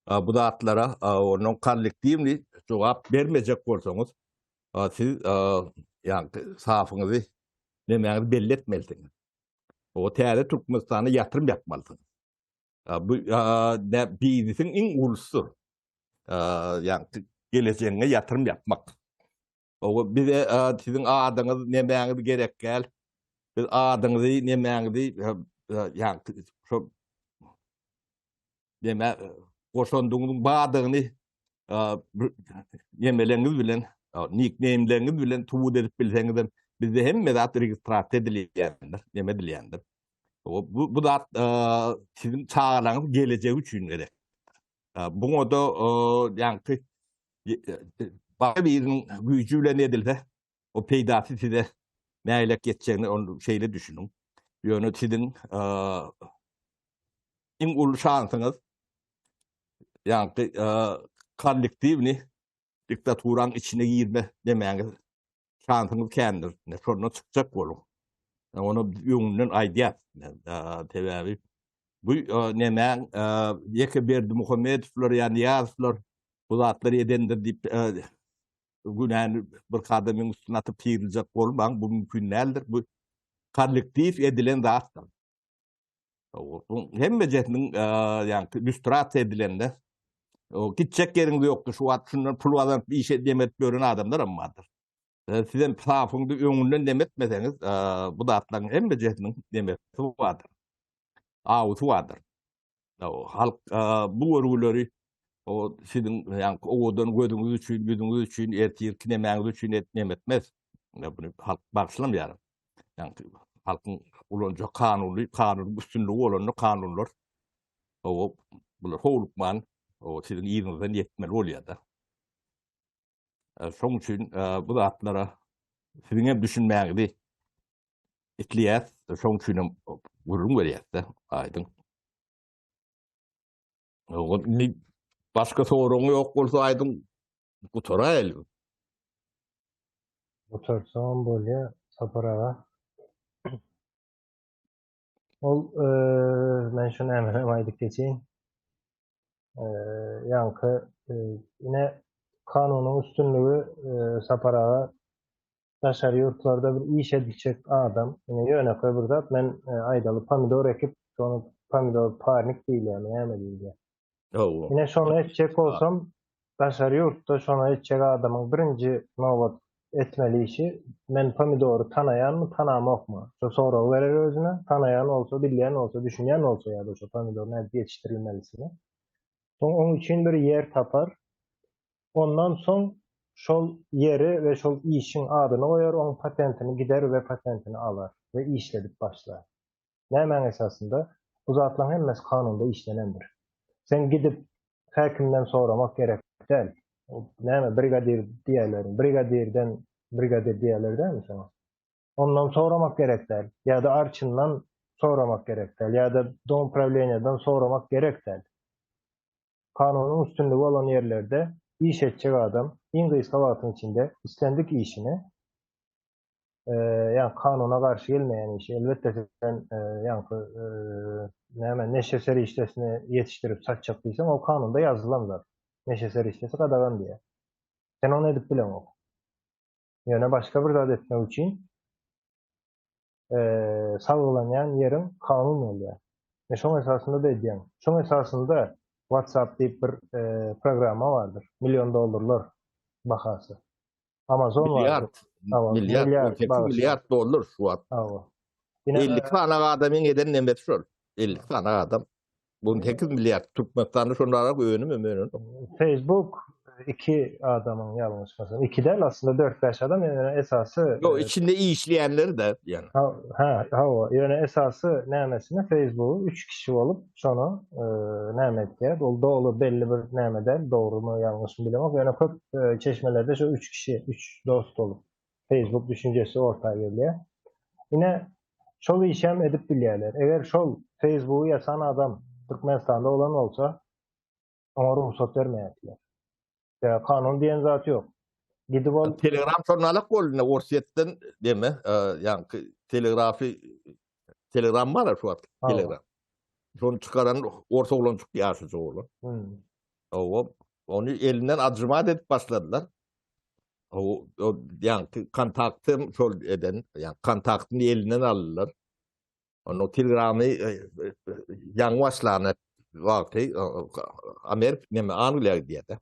Bu zatlara onun kollektivni cevap vermeyecek bolsaňyz, siz yani safyňyzy nemäňizi belli etmelisiniz. O täze Türkmenistana ýatyrym yapmalysyňyz. Bu biziň iň ulusdur. Yani geleceğine yatırım yapmak. O bize sizin adyňyz nemäňizi gerek gel. Biz adyňyzy nemäňizi yani şu deme goşandygyň badygyny yemeleňiz bilen, nickname'leňiz bilen tuwud edip bilseňiz bizde hemme zat registrasiýa edilýändir, neme edilýändir. Bu zat sizin çağalaňyz gelecegi üçin gerek. Buňa da yani biriň güýjü bilen edilse, o peýdasy size näýlek geçeceğini onu şeyle düşünün. Ýöne sizin iň ulu şansyňyz yani kollektivni diktaturan içine girme demeğiniz şansınız kendir. Ne sonra çıkacak bolun. Onu ýöňünden aýdýar. Tebebi bu nemäň Ýeke Berdi Muhammedowlar ýa-ni Ýazlar bu zatları edendir diýip günäni bir kadamyň üstüne atyp piýriljek bolmaň bu mümkin däldir. Bu kollektiv edilen zatlar. Hemme jetiniň ýani illüstrasiýa edilende o gitjek ýeriňiz ýokdur. Şu wagt şundan pul alıp bir işe demet gören adamlar ammadyr. Sizin safyňdy öňünden demetmeseňiz, bu zatlaryň hemme jetiniň demeti bardyr. Awusy bardyr. Halk bu görgüleri o sizin ýani owadan gözüňiz üçin, ýüzüňiz üçin, ertir kinemäňiz üçin etmemetmez. Bunu halk bagşlamýar. Yani halkın ulunca kanun üstünlüğü olan kanunlar o bular howlukman o sizin ýerinizden yetmeli bolýar da. Şoň üçin bu zatlara sizin hem düşünmäňizi etliýär. Şoň üçin gurrun berýär da aýdyň. Başka soruň ýok bolsa aýdyň gutaraýl. Otursan bolýa saparaga. Ol men şunu hemen aýdyp geçeýin. Ýanky ine kanunyň üstünlügi saparaga daşary ýurtlarda bir iş edilçek adam, ine ýönekä bir zat men aýdaly pomidor ekip, şonu pomidor parnik diýilýär, näme diýilýär. Ine şonu etjek bolsam, daşary ýurtda şonu etjek adamyň birinji nowbat etmeli işi men pomidoru tanayanmı tanamakmı? Şu soru verir özüne. Tanayan olsa, bilýän olsa, düşünýän olsa ýa-da şu pomidor näde ýetişdirilmelisini. Onun için bir yer tapar. Ondan soň şol yeri ve şol işin adyny goýar, onun patentini gider ve patentini alar ve işledip başlar. Näme esasında bu zatlaryň hemmesi kanunda işlenendir. Sen gidip häkimden soramak gerek däl. Näme brigadir diýerler, brigadir diýerler däl sana. Ondan soramak gerek däl. Ya da arçyndan soramak gerek däl. Ya da dom pravleniýadan soramak gerek däl. Kanunyň üstünlügi olan yerlerde iş etjek adam iň gysga wagtyň içinde istendik işini yani kanuna karşı gelmeyen işi elbette sen neşe işlesini yetiştirip satacakdıysan o kanunda yazılan zat. Neşe işlesi qadağan diye. Sen onu edip bilen o. Yani başka bir zat etmek için sağlanan yerin kanun oluyor. Şoň esasında da edýän. Şoň esasında WhatsApp diýip bir programa vardır. $1.000.000 bahasy. Amazon vardır. Milyar, 18 bağışı. milyar dolar şu an. Awa. Yine 50 tane adamın eden nemet şol. 50 tane adam. 18 milyar Türkmenistan'da şonlara öňünü. Facebook iki adamın yanlışmasın. İki değil aslında 4-5 adam yani esası. Yo içinde iyi işleyenleri de yani. Yani esası nämesine Facebook'u 3 kişi olup şonu nämetke dolu belli bir nämeden doğru mu yanlış mı bilemem. Yani köp çeşmelerde şu 3 kişi 3 dost olup Facebook düşüncesi ortaya geliyor. Yine şol işem edip bilýärler. Eger şol Facebook'u yasan adam Türkmenistan'da olan olsa ona ruhsat vermeýärler. Ya kanun diyen zat yok. Gidip ol Telegram sonralık boluna orsiyetten deme yani Telegram var ya şu an Telegram. Şonu çıkaran orta oloncuk yaşıcı oğlu. Onu elinden acımat edip başladılar. O yani kontaktım şol eden yani kontaktını elinden aldılar. Onu Telegram'ı yan başlanan vakti Anglya diye de.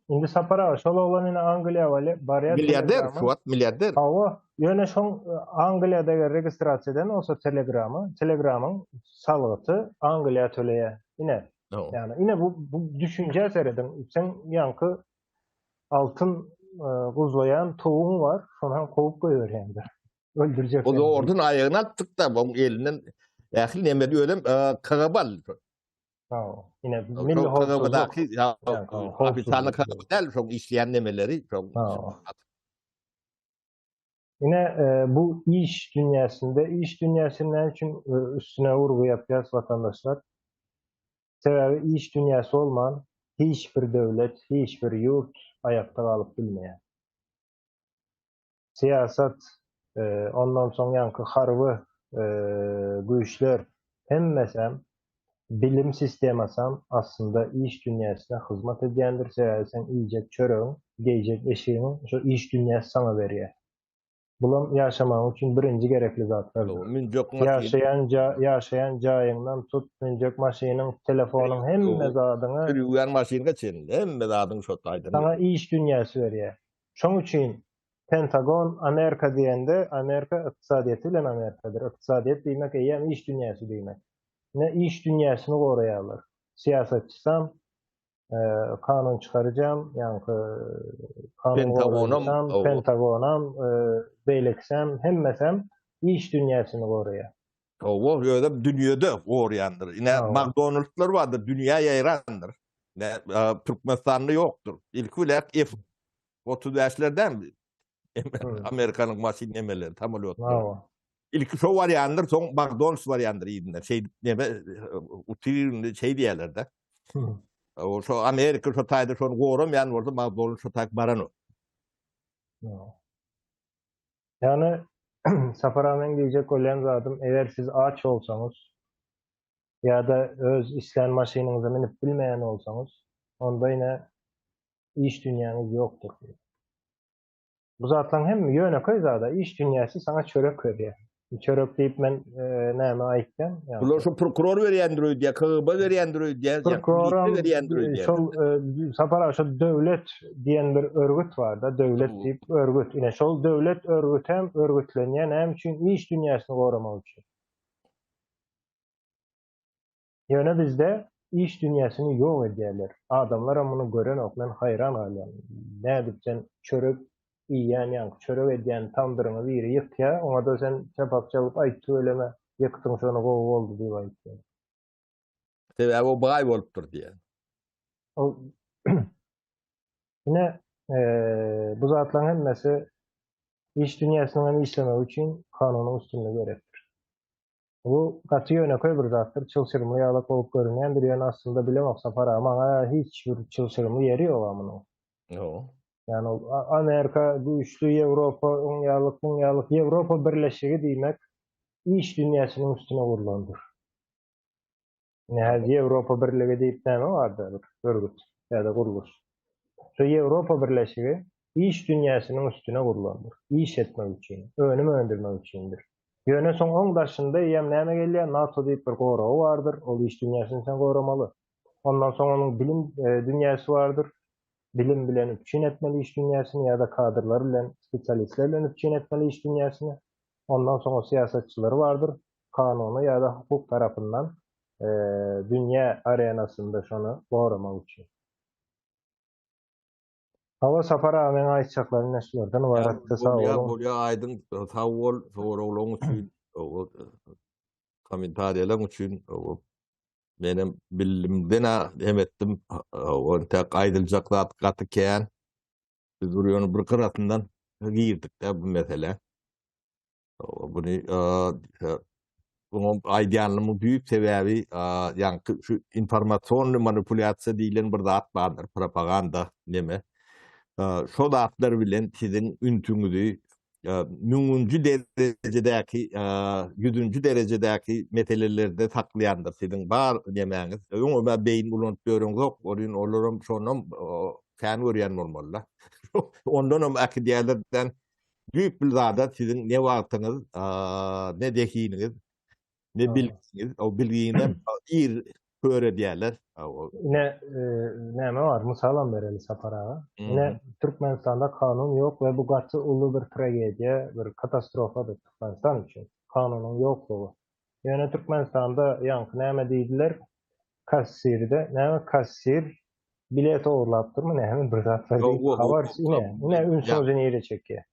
Indi sapara şol olan ine Anglya barya Milyarder şu an milyarder. Awa ýöne şoň Angliýada registrasiýadan olsa Telegramyň salgyty Angliýa töleýär. Ine. Yani ine bu düşünce seredin. Sen yankı altın guzlayan toğun var. Sonra kovup koyuyoryandır. Öldürecek. O da oradan ayağını attık da bu elinden ahil nemedi ölüm kagabal. Yine Milli Kagabadaki bir tane kagabal çok işleyen nemeleri çok. Yine bu iş dünyasının için üstüne vurgu yapacağız vatandaşlar. Sebebi iş dünyası olman hiçbir devlet, hiçbir yurt ayakta kalıp bilmeyen. Siyasat, ondan sonra yankı harvı güçler hemmesem bilim sistemasam aslında iş dünyasına hizmet edýändir. Sebebi sen iyicek çöröň, geyjek eşiğin şu iş dünyası sana veriyor. Bulan yaşamak için birinci gerekli zatlar. Yaşayan jaýyňdan tut, minjek maşynyň, telefonun hemme zadyny, Yürüyen maşynyga çenli, hemme zadyny şotlaýdy. Sana iş dünyası veriyor. Şoň üçin Pentagon Amerika diýende Amerika ykdysadyety bilen Amerikadyr. Ykdysadyet diýmek ýa iş dünyası diýmek. Ne iş dünyasını goraýarlar. Siyasatçysam kanun çıkaracağım, yani Pentagonam, beyleksem, hemmesem iş dünyasını koruyor. O öyle dünyada koruyandır. Yine McDonald's'lar vardır, dünya yayrandır. Türkmenistan'da yoktur. İlk olarak F-35'lerden Amerika'nın maşinlemeleri tam oluyor. İlk şu varyandır, son McDonald's varyandır iyiden. Şey diyorlar da. O şu Amerika şu tayda şonu gorum yani orada McDonald's şu tak baran o. Yani Saparamen diyecek olan zadım eğer siz aç olsanız ya da öz islen maşininize minip bilmeyen olsanız onda yine iş dünyanız yoktur. Bu zaten hem yöne koy zaten iş dünyası sana çörek veriyor. Çörek deyip ben näme aýtdym? Bular şu prokuror berýändir öýdýär, KGB berýändir öýdýär, şol sapara şu döwlet diýen bir örgüt var da, döwlet diýip örgüt. Ine şol döwlet örgüt hem örgütlenýän hem üçin iş dünýasyny goramak üçin. Ýöne bizde iş dünýasyny ýok edýärler. Adamlar muny gören oklan hayran alýan. Nädip sen çörek yani çörek edýän tandyryny biri ýykýa, oňa da sen çapap çalyp aýtdy öleme, ýykdyň şonu gowy boldy diýip aýtdy. Sebäbi o baý bolupdyr diýe. O yine bu zatlaryň hemmesi iş dünýasynyň işlemek üçin kanunyň üstünlügi gerekdir. Bu gaty ýöne koý bir zatdyr, çylşyrmy ýaly bolup görünýän bir ýöne aslında bilemek sapara, maňa hiç bir çylşyrmy ýeri ýok amynyň. Yani Amerika güçlü Avrupa Ýawlyk Avrupa birleşigi diýmek iş dünýasynyň üstüne gurulandyr. Nähäzi Avropa Birligi diýip näme bardy bir örgüt ýa-da guruluş. Şu Avropa Birleşigi iş dünýäsiniň üstüne gurulandyr. İş etmek üçin, önüm öndürmek üçindir. Ýöne soň oň daşynda ýem näme gelýär? NATO diýip bir goragy bardyr. Ol iş dünýäsini sen goramaly. Ondan soň onuň bilim dünýäsi bardyr. Bilim bilen üçin etmeli iş dünýäsini ýa-da kadrlar bilen, spesialistler bilen üçin etmeli iş dünýäsini. Ondan soň siýasatçylary bardyr. Kanuny ýa-da hukuk tarapyndan dünýä arenasynda şonu goramak üçin. Hava sapara men aýtjaklaryň näşlerden ibaratdy. Sağ bolun. Bolýa aýdyň sag bol, soraklaryň üçin, kommentariýalaryň üçin, menem bilimden hem etdim. O tek aýdyljak zat gatyken biz burýany bir kıratyndan girdik-de bu mesele. Buny bunun aýdýanlygyň büyük sebäbi ýa-ni şu informasiýonly manipulyasiýa diýilen bir zat bardyr, propaganda neme. Şo zatlar bilen sizin üntüňizi müňünji derejedäki, 100-nji derejedäki meselelerde saklaýandyr. Sizin bar nemäňiz, öňe beýin ulanıp görüň zok, oryn olaram şonam kän görýän bolmalylar. Ondan hem akidýalardan büyük bir zada sizin ne wagtyňyz, ne dekiniňiz, ne bilgiňiz, o bilgiňden ir köre diýerler. Näme bar? Mysalam bereli saparaga. Ine Türkmenistanda kanun yok ve bu gaty uly bir tragediýa, bir katastrofadyr Türkmenistan üçin. Kanunyň ýoklugy. Ýöne Türkmenistanda ýanky näme diýdiler? Kassirde, näme kassir bilet ogurlapdyrmy? Näme bir zatlar diýip habar ine ün sözüni ýere çekýär.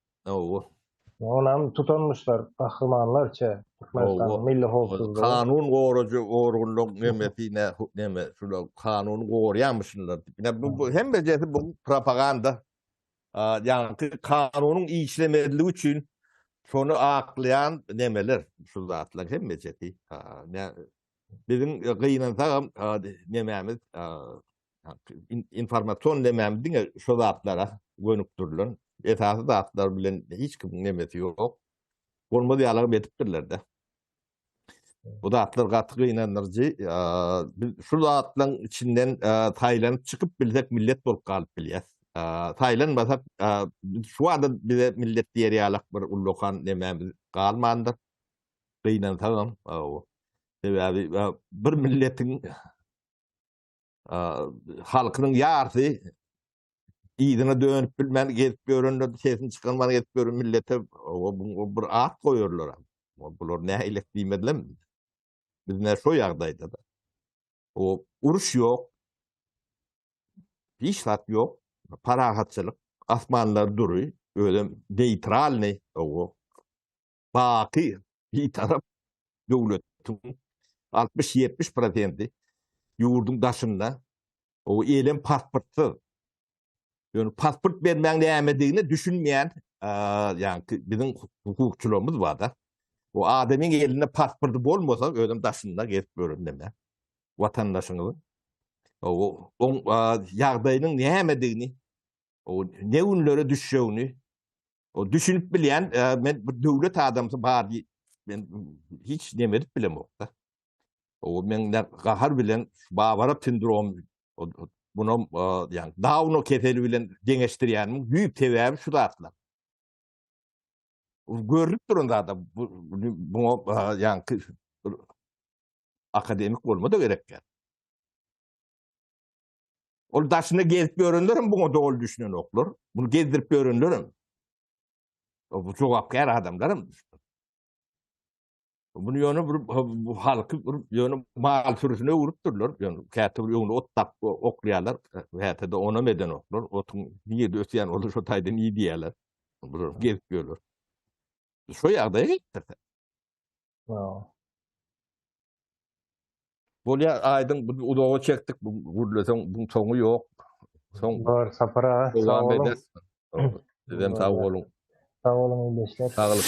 Onam tutanmışlar, kahramanlarça Türkmenistan milli howpsuzlygy. Kanun gorucu, gorgunluk nemesine, neme, şular kanunu goruýanmyşlar. Bu hem becesi bu propaganda. Yani kanunun işlemediligi üçin şonu aklayan nemeler, şu zatlar hem becesi. Bizim gıynansa nememiz, informasyon nememiz diňe şu zatlara gönükdürler. Esasy zatlar bilen hiç kim nemesi yok. Bolmady ýalar betipdirler-de. Bu zatlar gaty gynanyrjy. Şu zatlaryň içinden taýlanyp çykyp bilsek millet bolup galyp bilýär. Taýlanmasak şu anda bize millet diýer ýalak bir ulokan nememiz galmandyr. Gynansaňam sebäbi bir milletiň halkynyň ýarysy İdine dönüp bilmän gelip görünler, sesini çıkarman gelip görün millete o bir at koyurlar. Bular nähilek diýmediler. Biz ne şo ýagdaýda da. O uruş yok. İşlat yok. Parahatçılık. Asmanlar duruy. Öyle neutral ne o. Baki bir taraf döwletiň 60-70% ýurdun daşynda o elem pasportsuz. Yani pasport bermäň nämedigini düşünmeýän yani bizim hukukçularymız var da. O adamın elinde pasportu bolmasa ödüm daşynda gelip görünmeme. Vatandaşyňyz. O ýagdaýynyň nämedigini, o ne ünlere düşýäni, o düşünüp bilýän men bir döwlet adamsy bar diýip men hiç nemedip bilemok da. O men gahar bilen Bavarap sindrom bunu yani Down keseli bilen deňeşdirýän büyük sebäbi şu zatlar. Görülüp duranda da bu yani akademik bolmada gerekler. Ol daşyna gezip görünlerim bunu dol düşünen oklar. Bunu gezdirip görünlerim. Bu jogapkar adamlarım. Bunu ýöne bu halky ýöne mal sürüsine urupdurlar. Ýöne kätip ýöne ottap oklaýarlar. Häzirde ona meden oklar. Otun ýerde ösýän olur şo taýdan iyi diýerler. Bu gezip görürler. Şo ýagdaýa gitdi. Bolýa aýdyň bu udawa çekdik. Bu gurleseň bu soňu ýok. Soň Bar sapara sağ olun. Sizem sağ olun. Sağ olun ýeşler. Sağ olun.